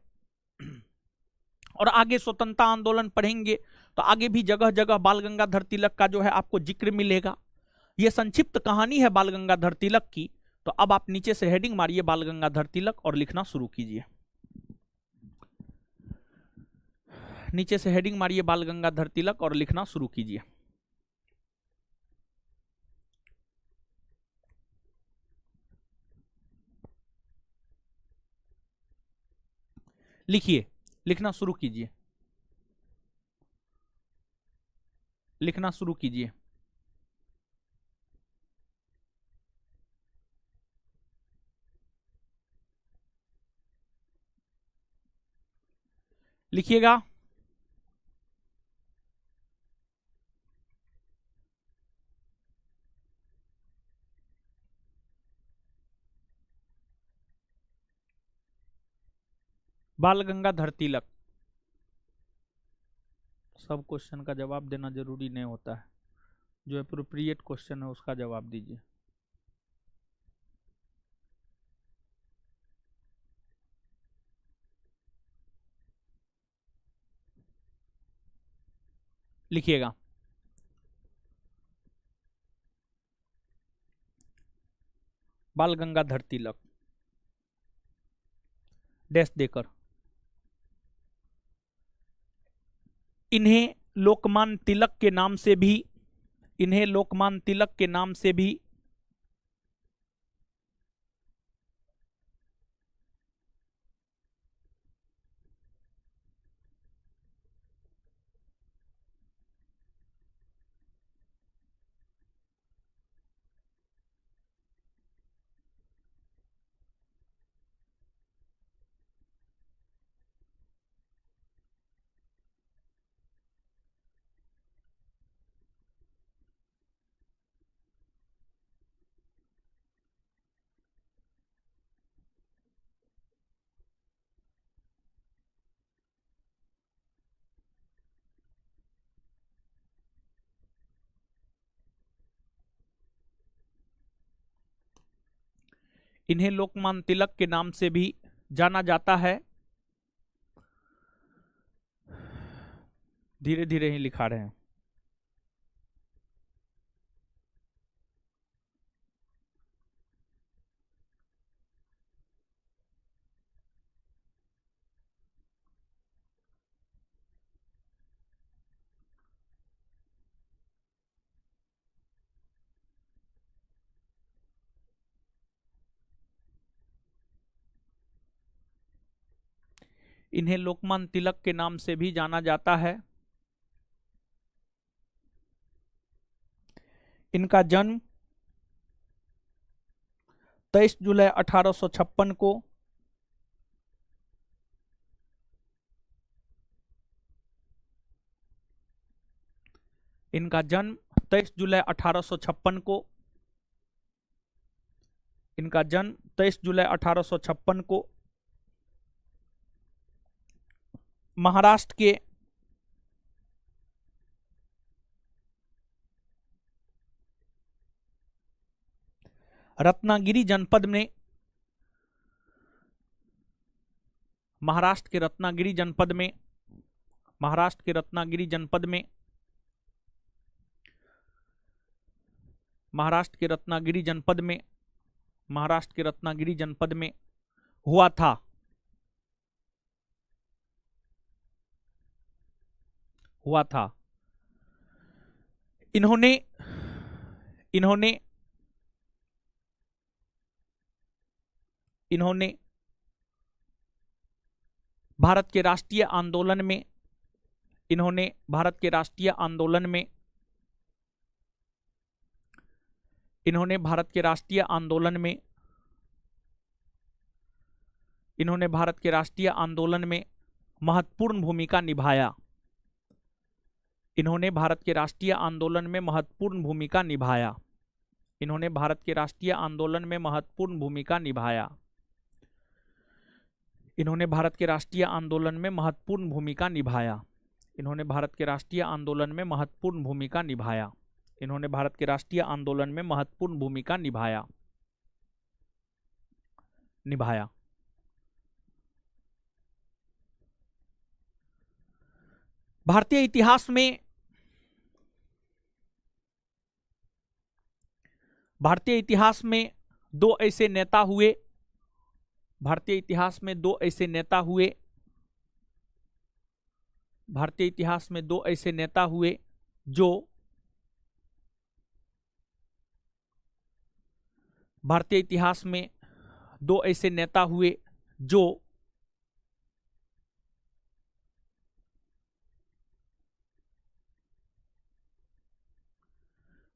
और आगे स्वतंत्रता आंदोलन पढ़ेंगे तो आगे भी जगह जगह बाल गंगाधर तिलक का जो है आपको जिक्र मिलेगा। यह संक्षिप्त कहानी है बाल गंगाधर तिलक की। तो अब आप नीचे से हेडिंग मारिए बाल गंगाधर तिलक और लिखना शुरू कीजिए। नीचे से हेडिंग मारिए बाल गंगाधर तिलक और लिखना शुरू कीजिए। लिखिए, लिखना शुरू कीजिए, लिखना शुरू कीजिए। लिखिएगा। बाल गंगाधर तिलक। सब क्वेश्चन का जवाब देना जरूरी नहीं होता है, जो एप्रोप्रिएट क्वेश्चन है उसका जवाब दीजिए। लिखिएगा। बाल गंगाधर तिलक डैश देकर। इन्हें लोकमान्य तिलक के नाम से भी, इन्हें लोकमान्य तिलक के नाम से भी इन्हें लोकमान्य तिलक के नाम से भी जाना जाता है। धीरे धीरे ही लिखा रहे हैं। इन्हें लोकमान्य तिलक के नाम से भी जाना जाता है। इनका जन्म 23 जुलाई 1856 को इनका जन्म 23 जुलाई 1856 को इनका जन्म 23 जुलाई 1856 को महाराष्ट्र के रत्नागिरी जनपद में महाराष्ट्र के रत्नागिरी जनपद में महाराष्ट्र के रत्नागिरी जनपद में महाराष्ट्र के रत्नागिरी जनपद में महाराष्ट्र के रत्नागिरी जनपद में हुआ था। इन्होंने इन्होंने इन्होंने भारत के राष्ट्रीय आंदोलन में इन्होंने भारत के राष्ट्रीय आंदोलन में इन्होंने भारत के राष्ट्रीय आंदोलन में इन्होंने भारत के राष्ट्रीय आंदोलन में महत्वपूर्ण भूमिका निभाया। इन्होंने भारत के राष्ट्रीय आंदोलन में महत्वपूर्ण भूमिका निभाया। इन्होंने भारत के राष्ट्रीय आंदोलन में महत्वपूर्ण भूमिका निभाया। इन्होंने भारत के राष्ट्रीय आंदोलन में महत्वपूर्ण भूमिका निभाया। इन्होंने भारत के राष्ट्रीय आंदोलन में महत्वपूर्ण भूमिका निभाया। इन्होंने भारत के राष्ट्रीय आंदोलन में महत्वपूर्ण भूमिका निभाया। भारतीय इतिहास में दो ऐसे नेता हुए भारतीय इतिहास में दो ऐसे नेता हुए भारतीय इतिहास में दो ऐसे नेता हुए जो भारतीय इतिहास में दो ऐसे नेता हुए जो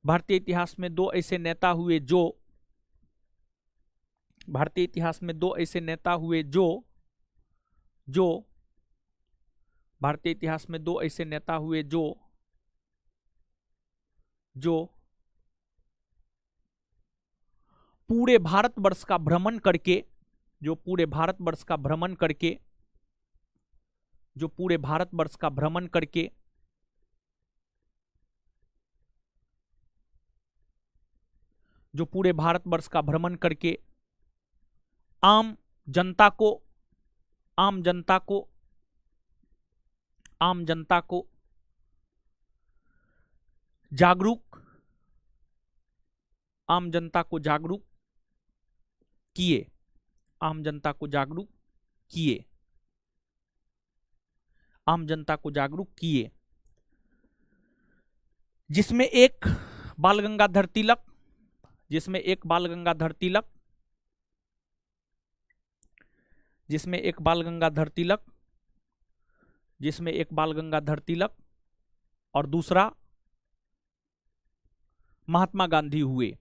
भारतीय इतिहास में दो ऐसे नेता हुए जो भारतीय इतिहास में दो ऐसे नेता हुए जो भारतीय इतिहास में दो ऐसे नेता हुए जो पूरे भारतवर्ष का भ्रमण करके जो पूरे भारतवर्ष का भ्रमण करके जो पूरे भारतवर्ष का भ्रमण करके जो पूरे भारतवर्ष का भ्रमण करके आम जनता को जागरूक आम जनता को जागरूक किए आम जनता को जागरूक किए आम जनता को जागरूक किए जिसमें एक बाल गंगाधर तिलक जिसमें एक बाल गंगाधर तिलक जिसमें एक बाल गंगाधर तिलक जिसमें एक बाल गंगाधर तिलक और दूसरा महात्मा गांधी हुए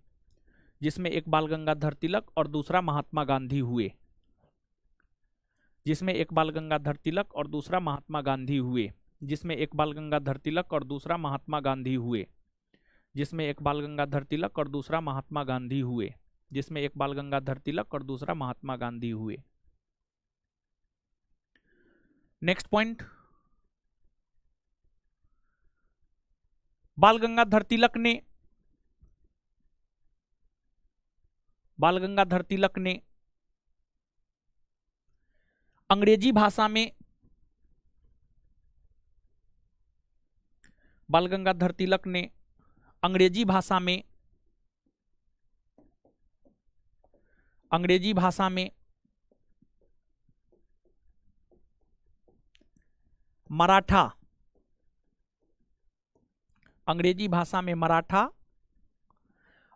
जिसमें एक बाल गंगाधर तिलक और दूसरा महात्मा गांधी हुए जिसमें एक बाल गंगाधर तिलक और दूसरा महात्मा गांधी हुए जिसमें एक बाल गंगाधर तिलक और दूसरा महात्मा गांधी हुए जिसमें एक बाल गंगाधर तिलक और दूसरा महात्मा गांधी हुए जिसमें एक बाल गंगाधर तिलक और दूसरा महात्मा गांधी हुए। नेक्स्ट पॉइंट, बाल गंगाधर तिलक ने बाल गंगाधर तिलक ने अंग्रेजी भाषा में बाल गंगाधर तिलक ने अंग्रेजी भाषा में मराठा, अंग्रेजी भाषा में मराठा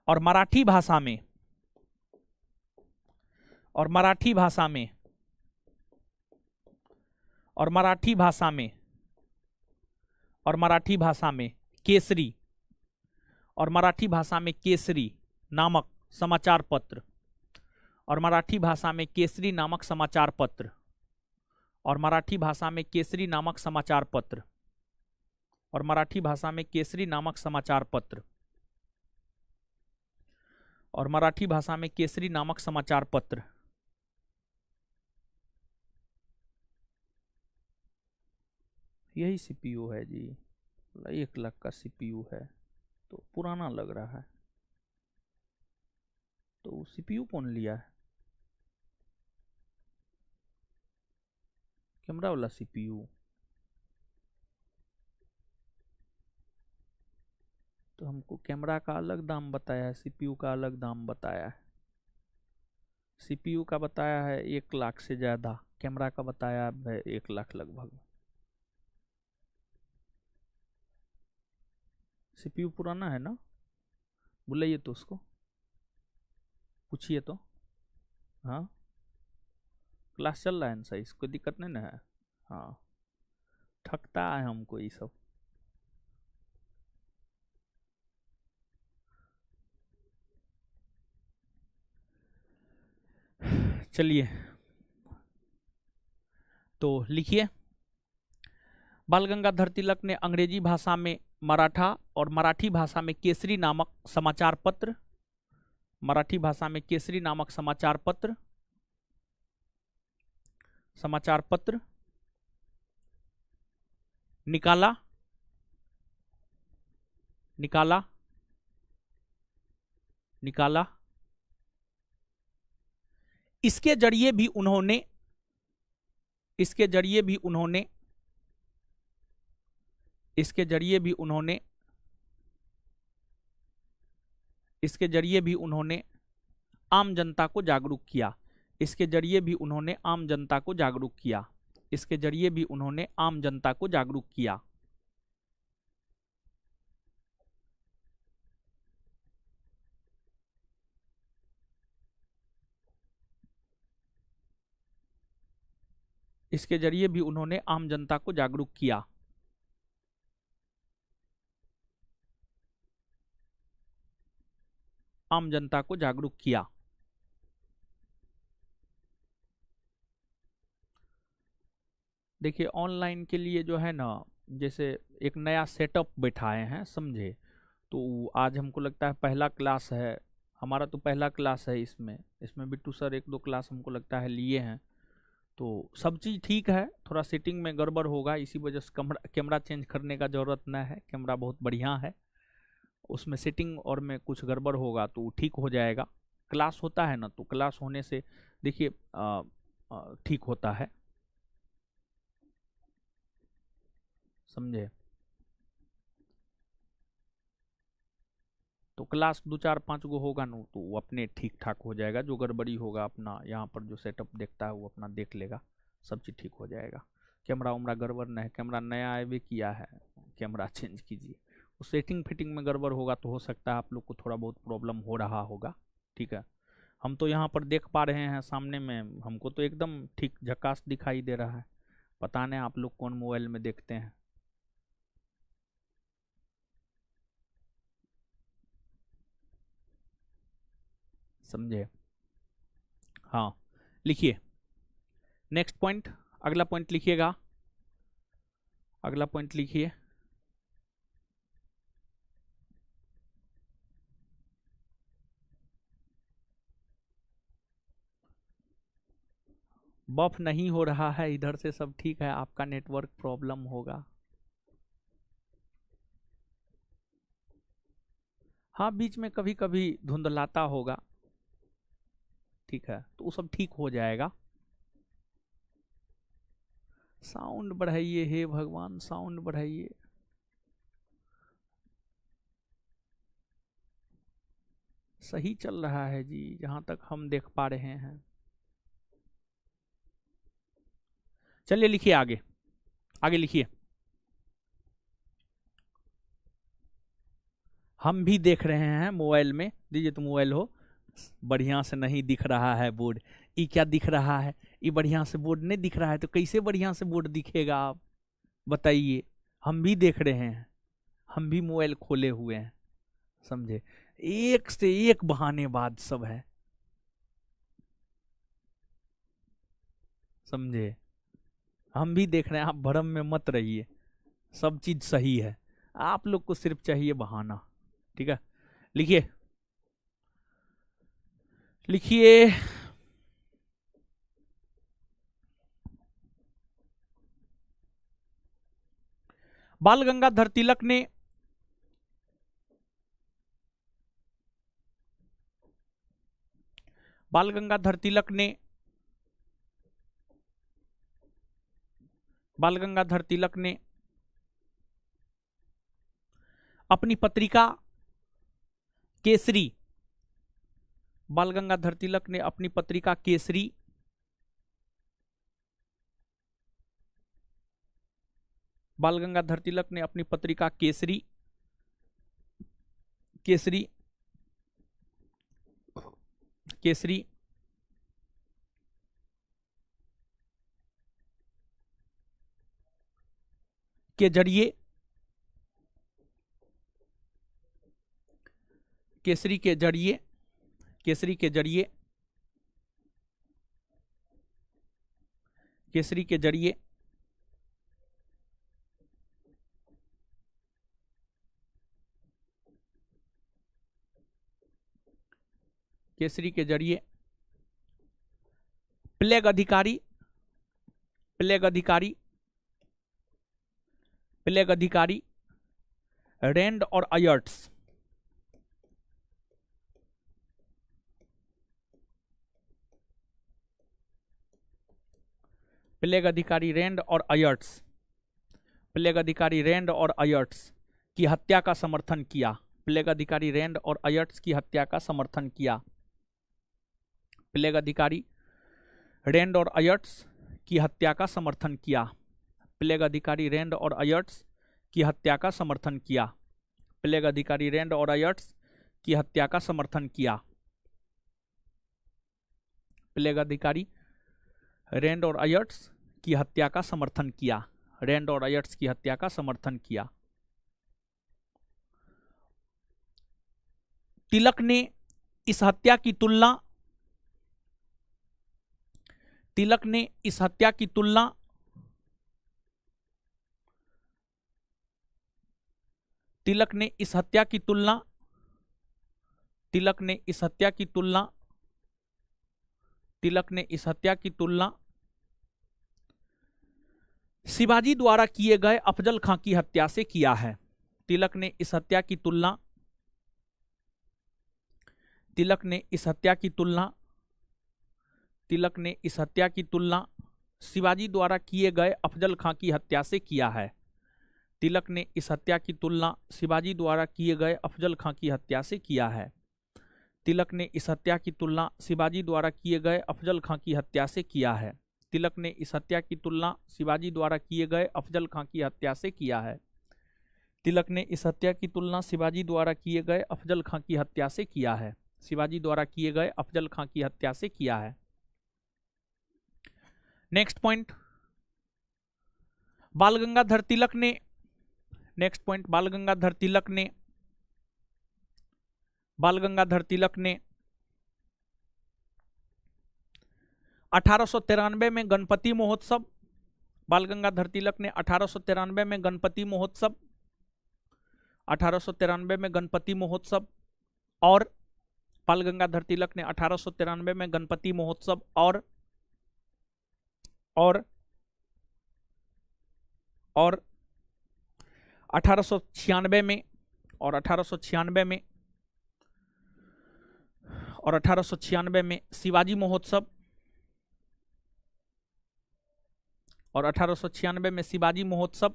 और मराठी भाषा में और मराठी भाषा में और मराठी भाषा में और मराठी भाषा में केसरी और मराठी भाषा में केसरी नामक समाचार पत्र और मराठी भाषा में केसरी नामक समाचार पत्र और मराठी भाषा में केसरी नामक समाचार पत्र और मराठी भाषा में केसरी नामक समाचार पत्र और मराठी भाषा में केसरी नामक समाचार पत्र। यही सीपीयू है जी, 1 लाख का सीपीयू है, तो पुराना लग रहा है। तो सीपीयू कौन लिया है? कैमरा वाला सीपीयू। तो हमको कैमरा का अलग दाम बताया है, सीपीयू का अलग दाम बताया है। सीपीयू का बताया है 1 लाख से ज्यादा, कैमरा का बताया है 1 लाख लगभग। सीपीयू पुराना है ना? बुलाइए तो उसको, पूछिए तो। हाँ, क्लास चल रहा है ना सही, कोई दिक्कत नहीं ना है? हाँ, ठगता है हमको ये सब। चलिए तो लिखिए, बाल गंगाधर तिलक ने अंग्रेजी भाषा में मराठा और मराठी भाषा में केसरी नामक समाचार पत्र, मराठी भाषा में केसरी नामक समाचार पत्र निकाला निकाला निकाला। इसके जरिए भी उन्होंने इसके जरिए भी उन्होंने इसके जरिए भी उन्होंने इसके जरिए भी उन्होंने आम जनता को जागरूक किया। इसके जरिए भी उन्होंने आम जनता को जागरूक किया। इसके जरिए भी उन्होंने आम जनता को जागरूक किया। इसके जरिए भी उन्होंने आम जनता को जागरूक किया। आम जनता को जागरूक किया। देखिए, ऑनलाइन के लिए जो है ना, जैसे एक नया सेटअप बैठाए हैं, समझे? तो आज हमको लगता है पहला क्लास है हमारा, तो पहला क्लास है इसमें बिट्टू सर 1-2 क्लास हमको लगता है लिए हैं। तो सब चीज़ ठीक है, थोड़ा सेटिंग में गड़बड़ होगा, इसी वजह से कैमरा चेंज करने का ज़रूरत न है। कैमरा बहुत बढ़िया है, उसमें सेटिंग और में कुछ गड़बड़ होगा तो ठीक हो जाएगा। क्लास होता है ना, तो क्लास होने से देखिए ठीक होता है, समझे? तो क्लास 2-4-5 गो होगा ना, तो वो अपने ठीक ठाक हो जाएगा। जो गड़बड़ी होगा अपना यहाँ पर जो सेटअप देखता है वो अपना देख लेगा, सब चीज़ ठीक हो जाएगा। कैमरा उमरा गड़बड़ नहीं है, कैमरा नया आए किया है, कैमरा चेंज कीजिए। वो सेटिंग फिटिंग में गड़बड़ होगा तो हो सकता है आप लोग को थोड़ा बहुत प्रॉब्लम हो रहा होगा, ठीक है? हम तो यहाँ पर देख पा रहे हैं सामने में, हमको तो एकदम ठीक झकास दिखाई दे रहा है। पता नहीं आप लोग कौन मोबाइल में देखते हैं। समझे? हाँ, लिखिए नेक्स्ट पॉइंट, अगला पॉइंट लिखिएगा, अगला पॉइंट लिखिए। बफ नहीं हो रहा है इधर से, सब ठीक है, आपका नेटवर्क प्रॉब्लम होगा। हाँ, बीच में कभी कभी धुंधलाता होगा, ठीक है, तो वो सब ठीक हो जाएगा। साउंड बढ़ाइए, हे भगवान साउंड बढ़ाइए। सही चल रहा है जी, जहां तक हम देख पा रहे हैं। चलिए लिखिए आगे, आगे लिखिए। हम भी देख रहे हैं मोबाइल में, दीजिए तो मोबाइल हो, बढ़िया से नहीं दिख रहा है बोर्ड। ये क्या दिख रहा है? ये बढ़िया से बोर्ड नहीं दिख रहा है, तो कैसे बढ़िया से बोर्ड दिखेगा आप बताइए। हम भी देख रहे हैं, हम भी मोबाइल खोले हुए हैं, समझे। एक से एक बहानेबाज सब है, समझे। हम भी देख रहे हैं, आप भ्रम में मत रहिए, सब चीज सही है, आप लोग को सिर्फ चाहिए बहाना। ठीक है, लिखिए लिखिए। बाल गंगाधर तिलक ने बाल गंगाधर तिलक ने बाल गंगाधर तिलक ने अपनी पत्रिका केसरी बाल गंगाधर तिलक ने अपनी पत्रिका केसरी बाल गंगाधर तिलक ने अपनी पत्रिका केसरी केसरी केसरी के जरिए केसरी के जरिए केसरी के जरिए केसरी के जरिए केसरी के जरिए प्लेग अधिकारी प्लेग अधिकारी प्लेग अधिकारी रैंड और अयर्ट्स प्लेग अधिकारी रैंड और अयर्ट्स प्लेग अधिकारी रैंड और अयर्ट्स की हत्या का समर्थन किया। प्लेग अधिकारी रैंड और अयर्ट्स की हत्या का समर्थन किया। प्लेग अधिकारी रैंड और अयर्ट्स की हत्या का समर्थन किया। प्लेग अधिकारी रैंड और अयर्ट्स की हत्या का समर्थन किया। प्लेग अधिकारी रैंड और अयर्ट्स की हत्या का समर्थन किया। प्लेग अधिकारी रैंड और अयर्ट्स की हत्या का समर्थन किया। रैंड और अयर्ट्स की हत्या का समर्थन किया। तिलक ने इस हत्या की तुलना तिलक ने इस हत्या की तुलना तिलक ने इस हत्या की तुलना तिलक ने इस हत्या की तुलना तिलक ने इस हत्या की तुलना शिवाजी द्वारा किए गए अफजल खां की हत्या से किया है। तिलक ने इस हत्या की तुलना तिलक ने इस हत्या की तुलना तिलक ने इस हत्या की तुलना शिवाजी द्वारा किए गए अफजल खां की हत्या से किया है। तिलक ने इस हत्या की तुलना शिवाजी द्वारा किए गए अफजल खां की हत्या से किया है। तिलक ने इस हत्या की तुलना शिवाजी द्वारा किए गए अफजल खां की हत्या से किया है। तिलक ने इस हत्या की तुलना शिवाजी द्वारा किए गए अफजल खां की हत्या से किया है। तिलक ने इस हत्या की तुलना शिवाजी द्वारा किए गए अफजल खां की हत्या से किया है। शिवाजी द्वारा किए गए अफजल खां की हत्या से किया है। नेक्स्ट पॉइंट, बाल गंगाधर तिलक ने नेक्स्ट पॉइंट बाल गंगाधर तिलक ने 1893 में गणपति महोत्सव बाल गंगाधर तिलक ने 1893 में गणपति महोत्सव 1893 में गणपति महोत्सव और बाल गंगाधर तिलक ने 1893 में गणपति महोत्सव और 1896 में और 1896 में शिवाजी महोत्सव, और 1896 में शिवाजी महोत्सव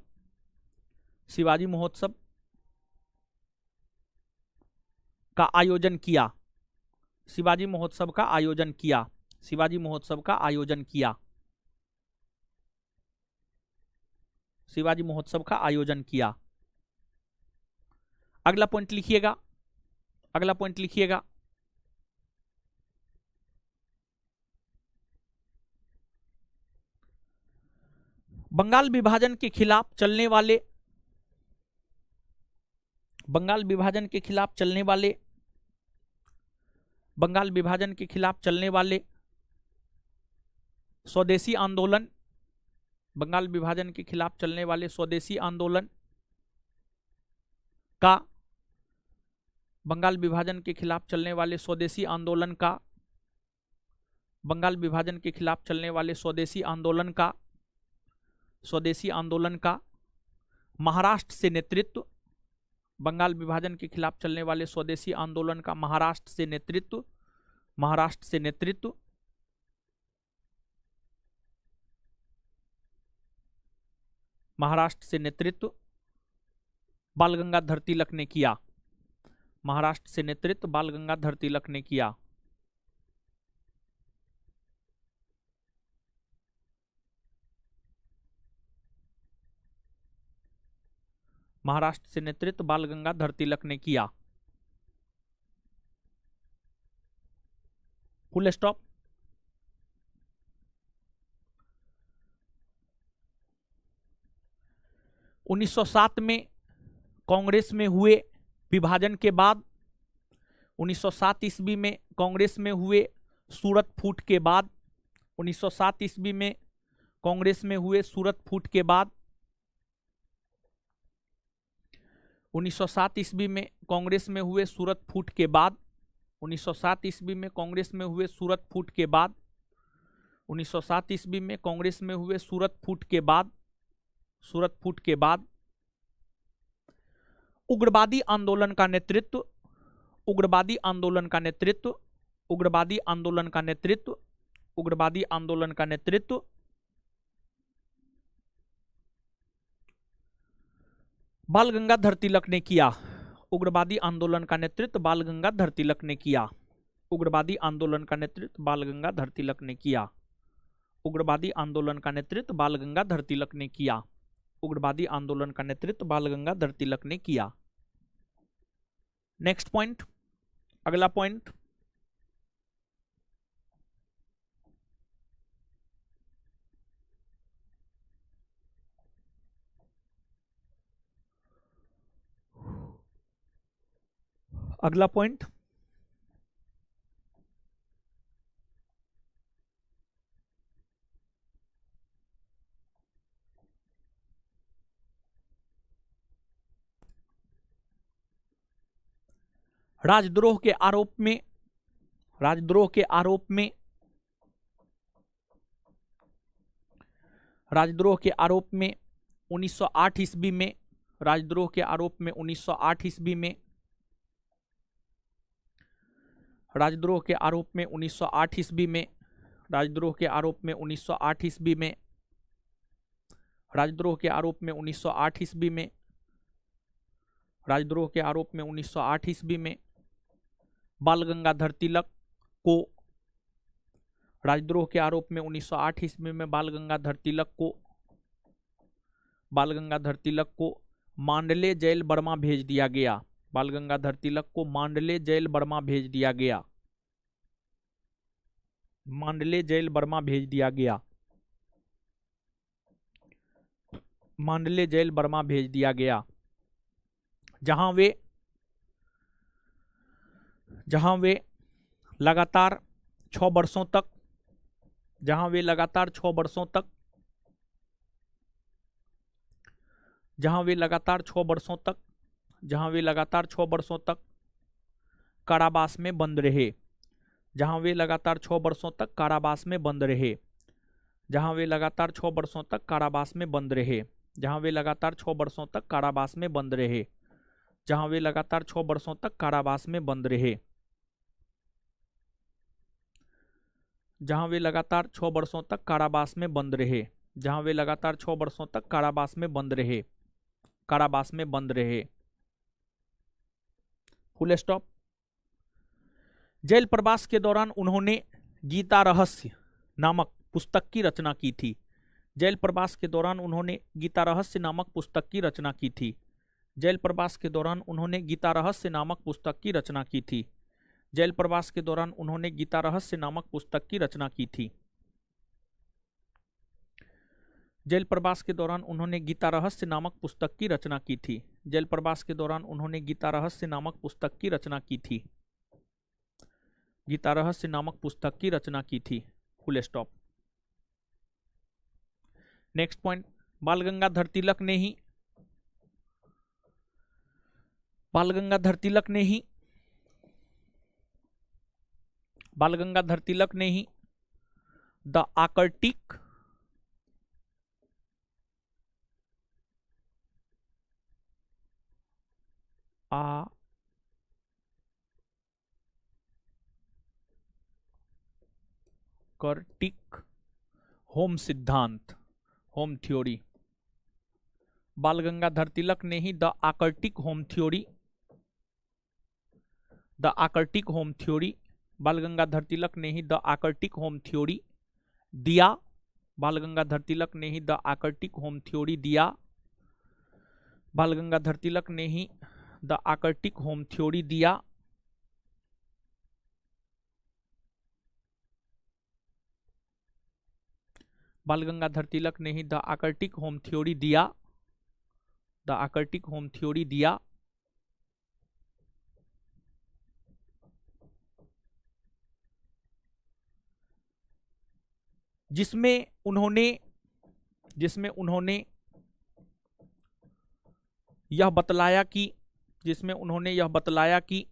का आयोजन किया। शिवाजी महोत्सव का आयोजन किया। शिवाजी महोत्सव का आयोजन किया। शिवाजी महोत्सव का आयोजन किया। अगला पॉइंट लिखिएगा, अगला पॉइंट लिखिएगा, बंगाल विभाजन के खिलाफ चलने वाले, बंगाल विभाजन के खिलाफ चलने वाले, बंगाल विभाजन के खिलाफ चलने वाले स्वदेशी आंदोलन, बंगाल विभाजन के खिलाफ चलने वाले स्वदेशी आंदोलन का, बंगाल विभाजन के खिलाफ चलने वाले स्वदेशी आंदोलन का, बंगाल विभाजन के खिलाफ चलने वाले स्वदेशी आंदोलन का, स्वदेशी आंदोलन का महाराष्ट्र से नेतृत्व, बंगाल विभाजन के खिलाफ चलने वाले स्वदेशी आंदोलन का महाराष्ट्र से नेतृत्व, महाराष्ट्र से नेतृत्व, महाराष्ट्र से नेतृत्व बाल गंगाधर तिलक ने किया। महाराष्ट्र से नेतृत्व बाल गंगाधर तिलक ने किया। महाराष्ट्र से नेतृत्व बाल गंगाधर तिलक ने किया। Full stop. उन्नीस सौ 7 में कांग्रेस में हुए विभाजन के बाद, 1907 ईस्वी में कांग्रेस में हुए सूरत फूट के बाद, 1907 ईस्वी में कांग्रेस में हुए सूरत फूट के बाद, 1907 ईस्वी में कांग्रेस में हुए सूरत फूट के बाद, 1907 ईस्वी में कांग्रेस में हुए सूरत फूट के बाद, 1907 ईस्वी में कांग्रेस में हुए सूरत फूट के बाद, सूरत फूट के बाद उग्रवादी आंदोलन का नेतृत्व, उग्रवादी आंदोलन का नेतृत्व, उग्रवादी आंदोलन का नेतृत्व, उग्रवादी आंदोलन का नेतृत्व बाल गंगाधर तिलक ने किया। उग्रवादी आंदोलन का नेतृत्व बाल गंगाधर तिलक ने किया। उग्रवादी आंदोलन का नेतृत्व बाल गंगाधर तिलक ने किया। उग्रवादी आंदोलन का नेतृत्व बाल गंगाधर तिलक ने किया। उग्रवादी आंदोलन का नेतृत्व बाल गंगाधर तिलक ने किया। नेक्स्ट पॉइंट, अगला पॉइंट, अगला पॉइंट, राजद्रोह के आरोप में, राजद्रोह के आरोप में, राजद्रोह के आरोप में 1908 ईस्वी में, राजद्रोह के आरोप में 1908 ईस्वी में, राजद्रोह के आरोप में 1908 ईस्वी में, राजद्रोह के आरोप में 1908 ईस्वी में, राजद्रोह के आरोप में 1908 ईस्वी में, राजद्रोह के आरोप में 1908 ईस्वी में बाल गंगाधर तिलक को, राजद्रोह के आरोप में 1908 ईस्वी में बाल गंगाधर तिलक को, बाल गंगाधर तिलक को मांडले जेल बर्मा भेज दिया गया। बाल गंगाधर तिलक को मांडले जेल बर्मा भेज दिया गया। मांडले जेल बर्मा भेज दिया गया। मांडले जेल बर्मा भेज दिया गया, जहां वे लगातार 6 वर्षों तक, जहां वे लगातार 6 वर्षों तक, जहां वे लगातार 6 वर्षों तक, जहां वे लगातार 6 वर्षों तक कारावास में बंद रहे। जहां वे लगातार 6 वर्षों तक कारावास में बंद रहे। जहां वे लगातार 6 वर्षों तक कारावास में बंद रहे। जहां वे लगातार 6 वर्षों तक कारावास में बंद रहे। जहां वे लगातार 6 वर्षों तक कारावास में बंद रहे। जहां वे लगातार 6 वर्षों तक कारावास में बंद रहे। जहां वे लगातार 6 वर्षों तक कारावास में बंद रहे। कारावास में बंद रहे। Full stop. जेल प्रवास के दौरान उन्होंने गीता रहस्य नामक पुस्तक की रचना की थी। जेल प्रवास के दौरान उन्होंने गीता रहस्य नामक पुस्तक की रचना की थी। जेल प्रवास के दौरान उन्होंने गीता रहस्य नामक पुस्तक की रचना की थी। जेल प्रवास के दौरान उन्होंने गीता रहस्य नामक पुस्तक की रचना की थी। जेल प्रवास के दौरान उन्होंने गीता रहस्य नामक पुस्तक की रचना की थी। जेल प्रवास के दौरान उन्होंने गीता रहस्य नामक पुस्तक की रचना की थी। गीता रहस्य नामक पुस्तक की रचना की थी। Full stop. नेक्स्ट पॉइंट, बाल गंगाधर तिलक ने ही बाल गंगाधर तिलक ने ही बाल गंगाधर तिलक ने ही द आर्कटिक आर्कटिक होम सिद्धांत, होम थ्योरी। बाल गंगाधर तिलक ने ही the Arctic home theory, the Arctic home theory, Bal Gangadhar Tilak ने ही द आर्कटिक होम थ्योरी दिया। बाल गंगाधर तिलक ने ही द आर्कटिक होम थ्योरी दिया। बाल गंगाधर तिलक ने ही द आर्कटिक होम थ्योरी दिया। बाल गंगाधर तिलक ने ही द आर्कटिक होम थ्योरी दिया। द आर्कटिक होम थ्योरी दिया। जिसमें उन्होंने यह बतलाया कि जिसमें उन्होंने यह बतलाया कि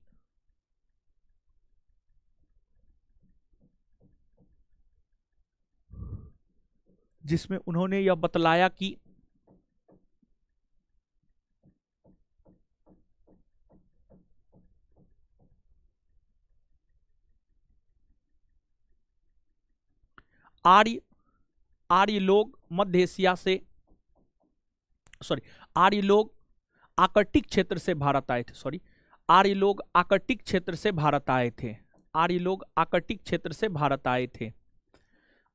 जिसमें उन्होंने यह बतलाया कि आर्य लोग मध्य एशिया से आर्य लोग आर्कटिक क्षेत्र से भारत आए थे। आर्य लोग आर्कटिक क्षेत्र से भारत आए थे। आर्य लोग आर्कटिक क्षेत्र से भारत आए थे।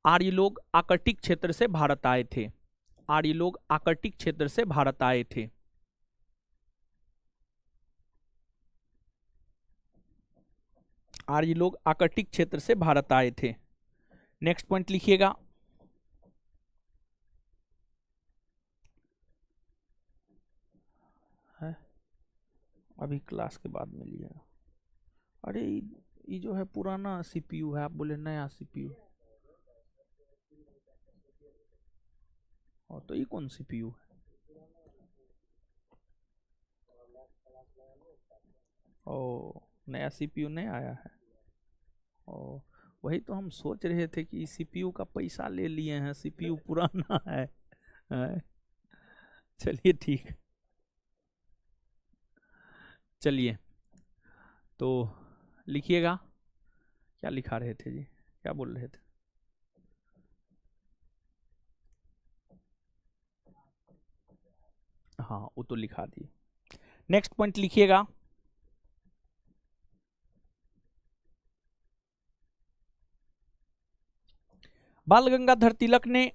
आर्य लोग आर्कटिक क्षेत्र से भारत आए थे। आर्य लोग आर्कटिक क्षेत्र से भारत आए थे। आर्य लोग आर्कटिक क्षेत्र से भारत आए थे। नेक्स्ट पॉइंट लिखिएगा। अभी क्लास के बाद में लिएगा। अरे ये जो है पुराना सीपीयू है, आप बोले नया सीपीयू। और तो ये कौन सीपीयू है? ओ, नया सीपीयू नहीं आया है। ओ, वही तो हम सोच रहे थे कि सीपीयू का पैसा ले लिए हैं, सीपीयू पुराना है। चलिए ठीक, चलिए तो लिखिएगा। क्या लिखा रहे थे जी, क्या बोल रहे थे? हाँ, वो तो लिखा दिए। नेक्स्ट पॉइंट लिखिएगा। बाल गंगाधर तिलक ने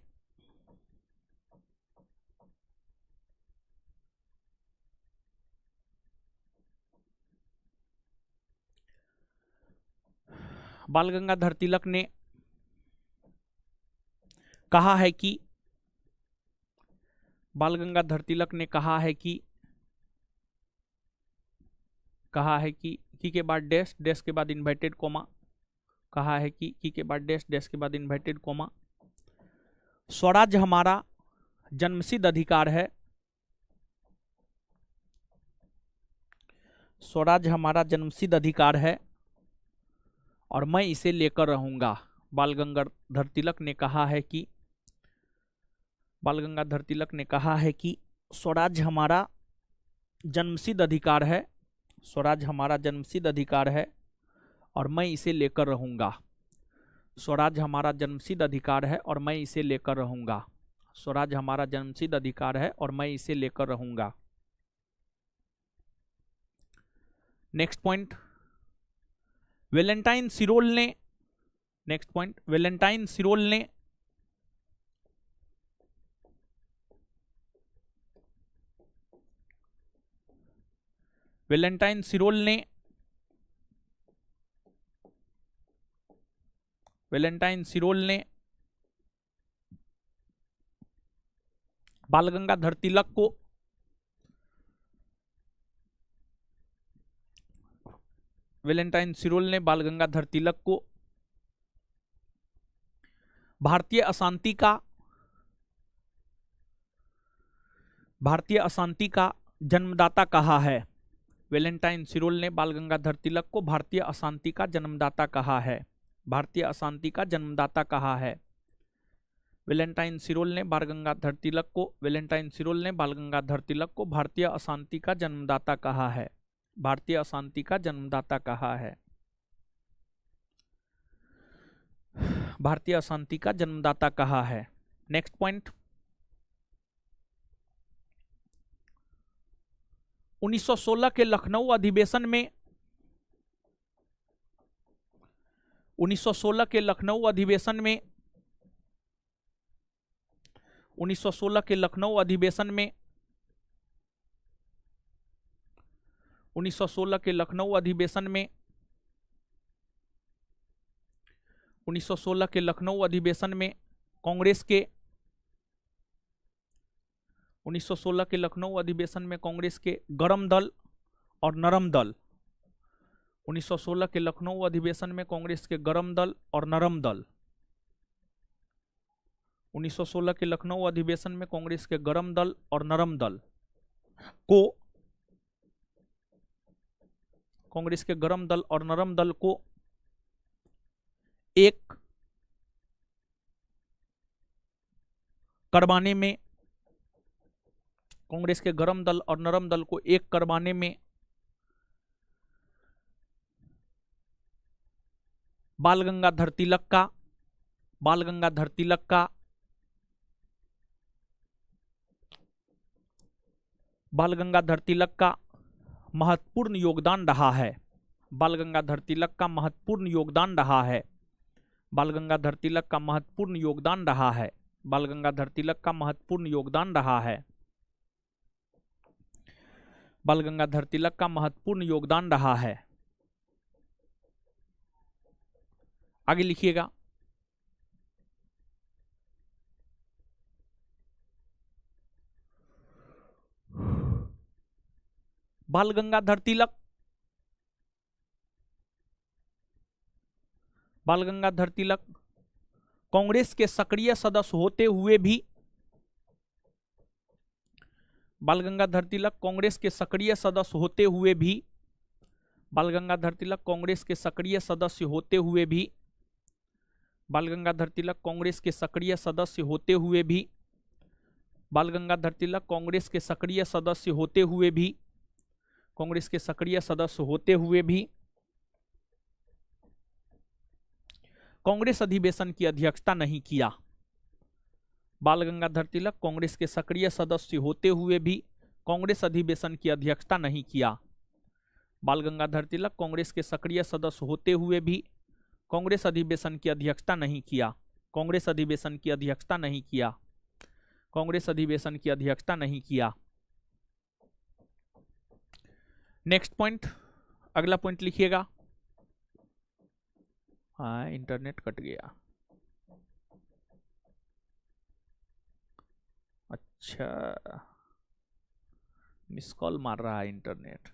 बाल गंगाधर तिलक ने कहा है कि बाल गंगाधर तिलक ने कहा है कि की के बाद डैश, डैश के बाद इन्वर्टेड कोमा, कहा है कि के बाद डैश, डैश के बाद इन्वर्टेड कोमा, स्वराज्य हमारा जन्मसिद्ध अधिकार है। स्वराज्य हमारा जन्मसिद्ध अधिकार है और मैं इसे लेकर रहूंगा। बाल गंगाधर तिलक ने कहा है कि बाल गंगाधर तिलक ने कहा है कि स्वराज्य हमारा जन्मसिद्ध अधिकार है। स्वराज्य हमारा जन्मसिद्ध अधिकार है और मैं इसे लेकर रहूंगा। स्वराज हमारा जन्मसिद्ध अधिकार है और मैं इसे लेकर रहूंगा। स्वराज हमारा जन्मसिद्ध अधिकार है और मैं इसे लेकर रहूंगा। नेक्स्ट पॉइंट, वैलेंटाइन सिरोल ने, नेक्स्ट पॉइंट, वैलेंटाइन सिरोल ने वैलेंटाइन सिरोल ने वैलेंटाइन सिरोल ने बाल गंगाधर तिलक को वैलेंटाइन सिरोल ने बाल गंगाधर तिलक को भारतीय अशांति का जन्मदाता कहा है। वैलेंटाइन सिरोल ने बाल गंगाधर तिलक को भारतीय अशांति का जन्मदाता कहा है। भारतीय अशांति का जन्मदाता कहा है। वैलेंटाइन सिरोल ने बाल गंगाधर तिलक को वैलेंटाइन सिरोल ने बाल गंगाधर तिलक को भारतीय अशांति का जन्मदाता कहा है। भारतीय अशांति का जन्मदाता कहा है। भारतीय अशांति का जन्मदाता कहा है। नेक्स्ट पॉइंट, 1916 के लखनऊ अधिवेशन में 1916 के लखनऊ अधिवेशन में 1916 के लखनऊ अधिवेशन में 1916 के लखनऊ अधिवेशन में 1916 के लखनऊ अधिवेशन में कांग्रेस के 1916 के लखनऊ अधिवेशन में कांग्रेस के गरम दल और नरम दल 1916 के लखनऊ अधिवेशन में कांग्रेस के गरम दल और नरम दल 1916 के लखनऊ अधिवेशन में कांग्रेस के गरम दल और नरम दल को कांग्रेस के गरम दल और नरम दल को एक करवाने में कांग्रेस के गरम दल और नरम दल को एक करवाने में बाल गंगाधर तिलक का महत्वपूर्ण योगदान रहा है। बाल गंगाधर तिलक का महत्वपूर्ण योगदान रहा है। बाल गंगाधर तिलक का महत्वपूर्ण योगदान रहा है। बाल गंगाधर तिलक का महत्वपूर्ण योगदान रहा है। बाल गंगाधर तिलक का महत्वपूर्ण योगदान रहा है। आगे लिखिएगा, बाल गंगाधर तिलक कांग्रेस के सक्रिय सदस्य होते हुए भी बाल गंगाधर तिलक कांग्रेस के सक्रिय सदस्य होते हुए भी बाल गंगाधर तिलक कांग्रेस के सक्रिय सदस्य होते हुए भी बाल गंगाधर तिलक कांग्रेस के सक्रिय सदस्य होते हुए भी बाल गंगाधर तिलक कांग्रेस के सक्रिय सदस्य होते हुए भी कांग्रेस के सक्रिय सदस्य होते हुए भी कांग्रेस अधिवेशन की अध्यक्षता नहीं किया। बाल गंगाधर तिलक कांग्रेस के सक्रिय सदस्य होते हुए भी कांग्रेस अधिवेशन की अध्यक्षता नहीं किया। बाल गंगाधर तिलक कांग्रेस के सक्रिय सदस्य होते हुए भी कांग्रेस अधिवेशन की अध्यक्षता नहीं किया। कांग्रेस अधिवेशन की अध्यक्षता नहीं किया। कांग्रेस अधिवेशन की अध्यक्षता नहीं किया। नेक्स्ट पॉइंट, अगला पॉइंट लिखिएगा। हाँ, इंटरनेट कट गया। अच्छा, मिस कॉल मार रहा है इंटरनेट।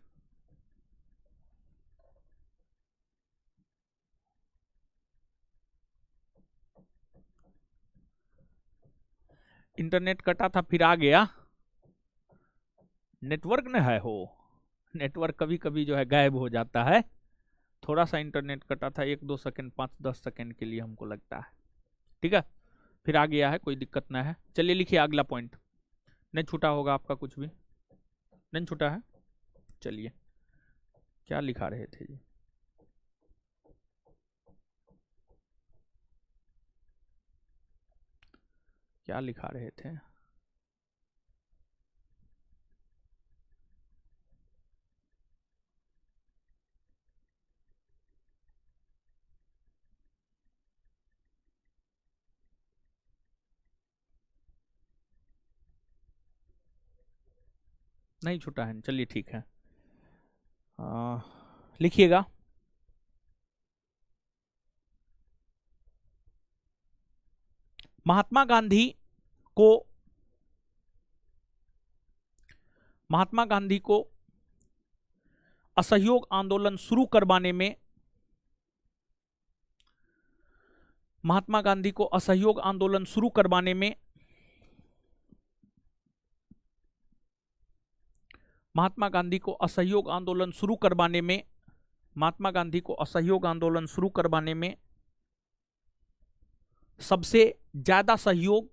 इंटरनेट कटा था, फिर आ गया। नेटवर्क न है हो, नेटवर्क कभी कभी जो है गायब हो जाता है। थोड़ा सा इंटरनेट कटा था, 1-2 सेकंड 5-10 सेकंड के लिए हमको लगता है। ठीक है, फिर आ गया है, कोई दिक्कत ना है। चलिए लिखिए अगला पॉइंट। नहीं छूटा होगा आपका, कुछ भी नहीं छूटा है। चलिए, क्या लिखा रहे थे जी? क्या लिखा रहे थे? नहीं छूटा है, चलिए ठीक है। लिखिएगा। महात्मा गांधी को महात्मा गांधी को असहयोग आंदोलन शुरू करवाने में महात्मा गांधी को असहयोग आंदोलन शुरू करवाने में महात्मा गांधी को असहयोग आंदोलन शुरू करवाने में महात्मा गांधी को असहयोग आंदोलन शुरू करवाने में सबसे ज्यादा सहयोग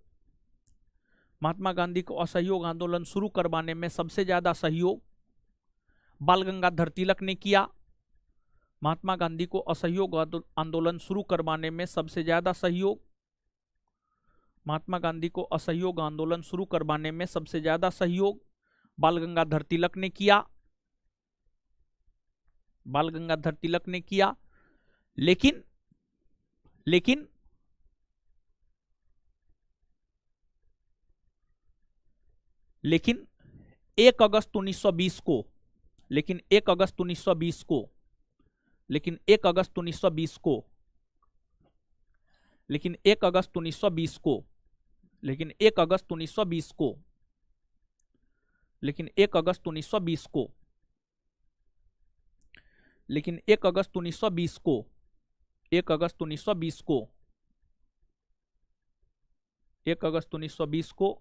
महात्मा गांधी को असहयोग आंदोलन शुरू करवाने में सबसे ज्यादा सहयोग बाल गंगाधर तिलक ने किया। महात्मा गांधी को असहयोग आंदोलन शुरू करवाने में सबसे ज्यादा सहयोग महात्मा गांधी को असहयोग आंदोलन शुरू करवाने में सबसे ज्यादा सहयोग बाल गंगाधर तिलक ने किया। बाल गंगाधर तिलक ने किया। लेकिन लेकिन लेकिन 1 अगस्त 1920 को लेकिन 1 अगस्त 1920 को लेकिन 1 अगस्त 1920 को लेकिन 1 अगस्त 1920 को लेकिन 1 अगस्त 1920 को लेकिन 1 अगस्त 1920 को लेकिन 1 अगस्त 1920 को 1 अगस्त 1920 को 1 अगस्त 1920 को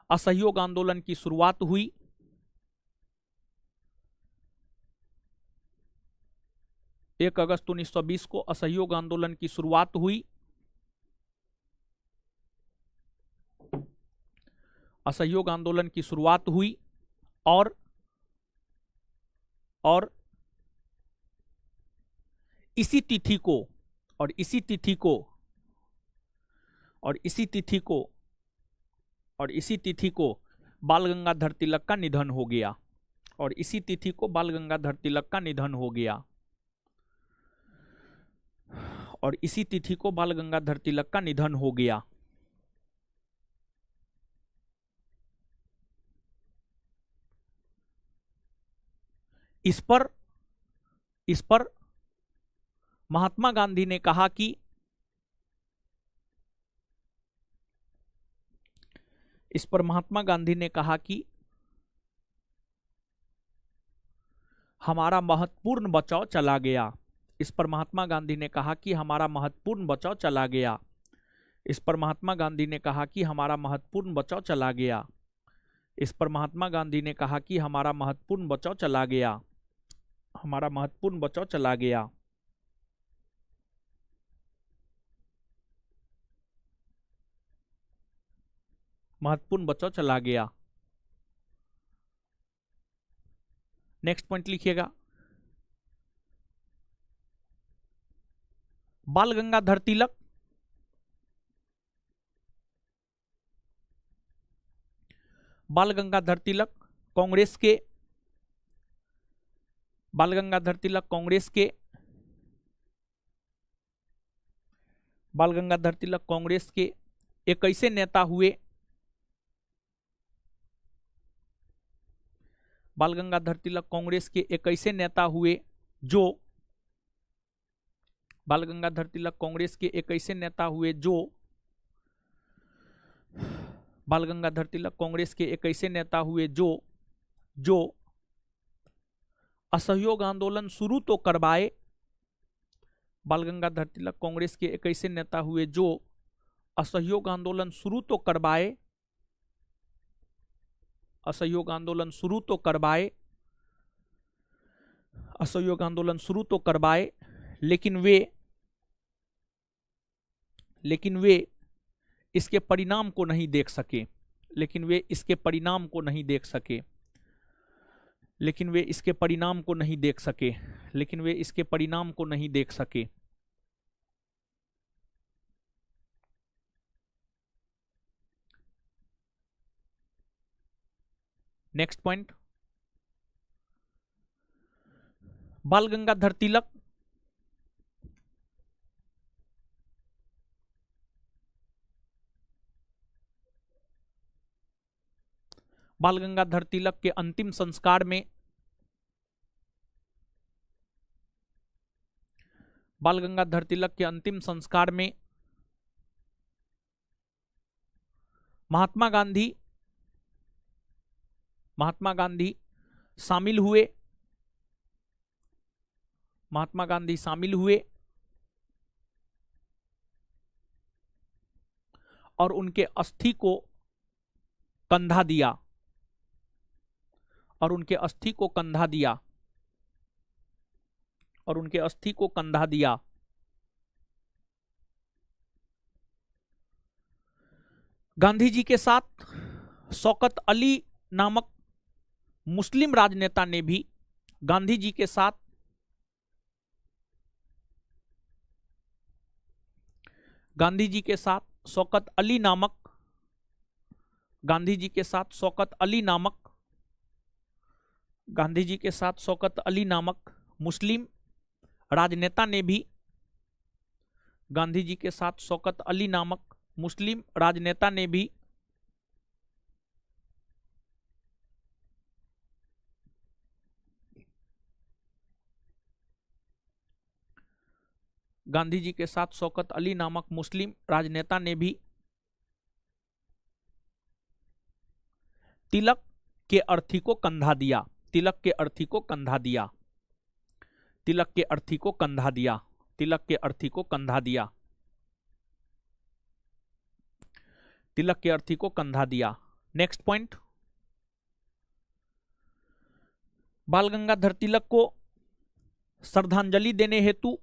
असहयोग आंदोलन की शुरुआत हुई। एक अगस्त 1920 को असहयोग आंदोलन की शुरुआत हुई। असहयोग आंदोलन की शुरुआत हुई और इसी तिथि को और इसी तिथि को और इसी तिथि को और इसी तिथि को बाल गंगाधर तिलक का निधन हो गया। और इसी तिथि को बाल गंगाधर तिलक का निधन हो गया। और इसी तिथि को बाल गंगाधर तिलक का निधन हो गया। इस पर महात्मा गांधी ने कहा कि इस पर महात्मा गांधी ने कहा कि हमारा महत्वपूर्ण बचाव चला गया। इस पर महात्मा गांधी ने कहा कि हमारा महत्वपूर्ण बचाव चला गया। इस पर महात्मा गांधी ने कहा कि हमारा महत्वपूर्ण बचाव चला गया। इस पर महात्मा गांधी ने कहा कि हमारा महत्वपूर्ण बचाव चला गया। हमारा महत्वपूर्ण बचाव चला गया। महत्वपूर्ण बचाव चला गया। नेक्स्ट पॉइंट लिखिएगा। बाल गंगाधर तिलक बाल गंगाधर तिलक कांग्रेस के बाल गंगाधर तिलक कांग्रेस के बाल गंगाधर तिलक कांग्रेस के एक ऐसे नेता हुए बाल गंगाधर तिलक कांग्रेस के एक ऐसे नेता हुए जो बाल गंगाधर तिलक कांग्रेस के एक ऐसे नेता हुए जो बाल गंगाधर तिलक कांग्रेस के एक ऐसे नेता हुए जो असहयोग आंदोलन शुरू तो करवाए। बाल गंगाधर तिलक कांग्रेस के एक ऐसे नेता हुए जो असहयोग आंदोलन शुरू तो करवाए। असहयोग आंदोलन शुरू तो करवाए। असहयोग आंदोलन शुरू तो करवाए। लेकिन वे इसके परिणाम को नहीं देख सके। लेकिन वे इसके परिणाम को नहीं देख सके। लेकिन वे इसके परिणाम को नहीं देख सके। लेकिन वे इसके परिणाम को नहीं देख सके। नेक्स्ट पॉइंट, बाल गंगाधर तिलक बाल गंगाधर तिलक के अंतिम संस्कार में बाल गंगाधर तिलक के अंतिम संस्कार में महात्मा गांधी शामिल हुए। महात्मा गांधी शामिल हुए और उनके अस्थि को कंधा दिया और उनके अस्थि को कंधा दिया और उनके अस्थि को कंधा दिया। गांधी जी के साथ शौकत अली नामक मुस्लिम राजनेता ने भी गांधी जी के साथ गांधी जी के साथ शौकत अली नामक गांधी जी के साथ शौकत अली नामक गांधी जी के साथ शौकत अली नामक मुस्लिम राजनेता ने भी गांधी जी के साथ शौकत अली नामक मुस्लिम राजनेता ने भी गांधी जी के साथ शौकत अली नामक मुस्लिम राजनेता ने भी तिलक के अर्थी को कंधा दिया। तिलक के अर्थी को कंधा दिया। तिलक के अर्थी को कंधा दिया। तिलक के अर्थी को कंधा दिया। तिलक के अर्थी को कंधा दिया। नेक्स्ट पॉइंट, बाल गंगाधर तिलक को श्रद्धांजलि देने हेतु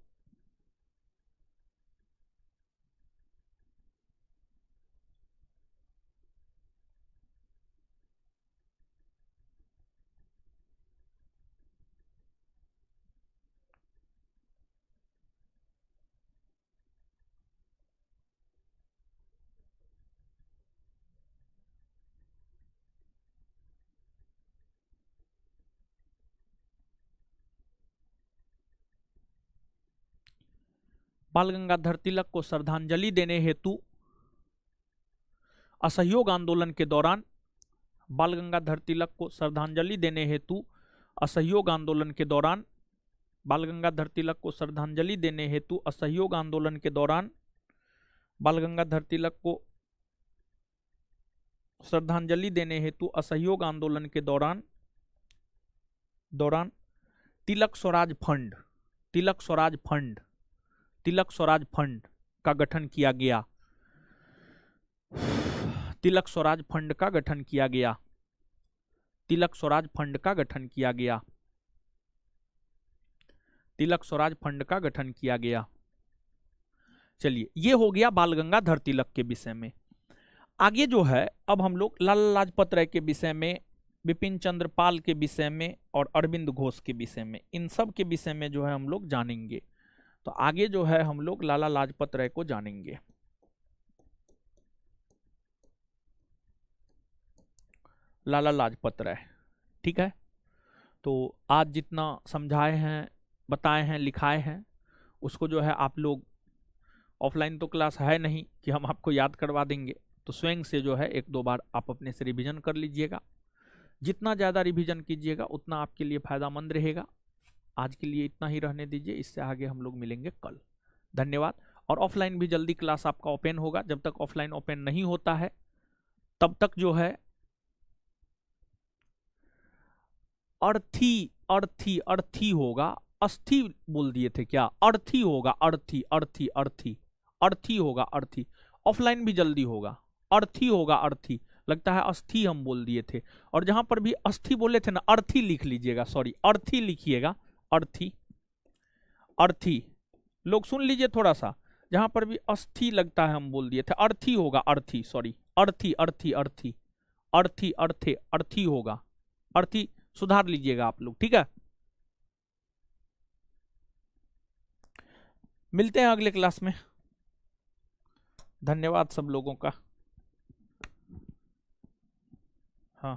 बाल गंगाधर तिलक को श्रद्धांजलि देने हेतु असहयोग आंदोलन के दौरान बाल गंगाधर तिलक को श्रद्धांजलि देने हेतु असहयोग आंदोलन के दौरान बाल गंगाधर तिलक को श्रद्धांजलि देने हेतु असहयोग आंदोलन के दौरान बाल गंगाधर तिलक को श्रद्धांजलि देने हेतु असहयोग आंदोलन के दौरान तिलक स्वराज फंड तिलक स्वराज फंड तिलक स्वराज फंड का गठन किया गया। तिलक स्वराज फंड का गठन किया गया। तिलक स्वराज फंड का गठन किया गया। तिलक स्वराज फंड का गठन किया गया। चलिए, ये हो गया बाल गंगाधर तिलक के विषय में। आगे जो है, अब हम लोग लाला लाजपत राय के विषय में, बिपिन चंद्र पाल के विषय में और अरविंद घोष के विषय में, इन सब के विषय में जो है हम लोग जानेंगे। तो आगे जो है हम लोग लाला लाजपत राय को जानेंगे। लाला लाजपत राय, ठीक है। तो आज जितना समझाए हैं, बताए हैं, लिखाए हैं, उसको जो है आप लोग, ऑफलाइन तो क्लास है नहीं कि हम आपको याद करवा देंगे, तो स्वयं से जो है एक दो बार आप अपने से रिवीजन कर लीजिएगा। जितना ज़्यादा रिवीजन कीजिएगा उतना आपके लिए फ़ायदामंद रहेगा। आज के लिए इतना ही रहने दीजिए, इससे आगे हम लोग मिलेंगे कल। धन्यवाद। और ऑफलाइन भी जल्दी क्लास आपका ओपन होगा। जब तक ऑफलाइन ओपन नहीं होता है तब तक जो है अर्थी होगा, अस्थि बोल दिए थे क्या, अर्थी होगा, अर्थी होगा, अर्थी। ऑफलाइन भी जल्दी होगा, अर्थी होगा, अर्थी। लगता है अस्थि हम बोल दिए थे, और जहां पर भी अस्थि बोले थे ना, अर्थी लिख लीजिएगा, सॉरी अर्थी लिखिएगा, अर्थी। अर्थी लोग सुन लीजिए थोड़ा सा, जहां पर भी अस्थि लगता है हम बोल दिए थे, अर्थी होगा, अर्थी, सॉरी अर्थी, अर्थी, अर्थी, अर्थी, अर्थे, अर्थी होगा, अर्थी सुधार लीजिएगा आप लोग, ठीक है। मिलते हैं अगले क्लास में। धन्यवाद सब लोगों का। हाँ।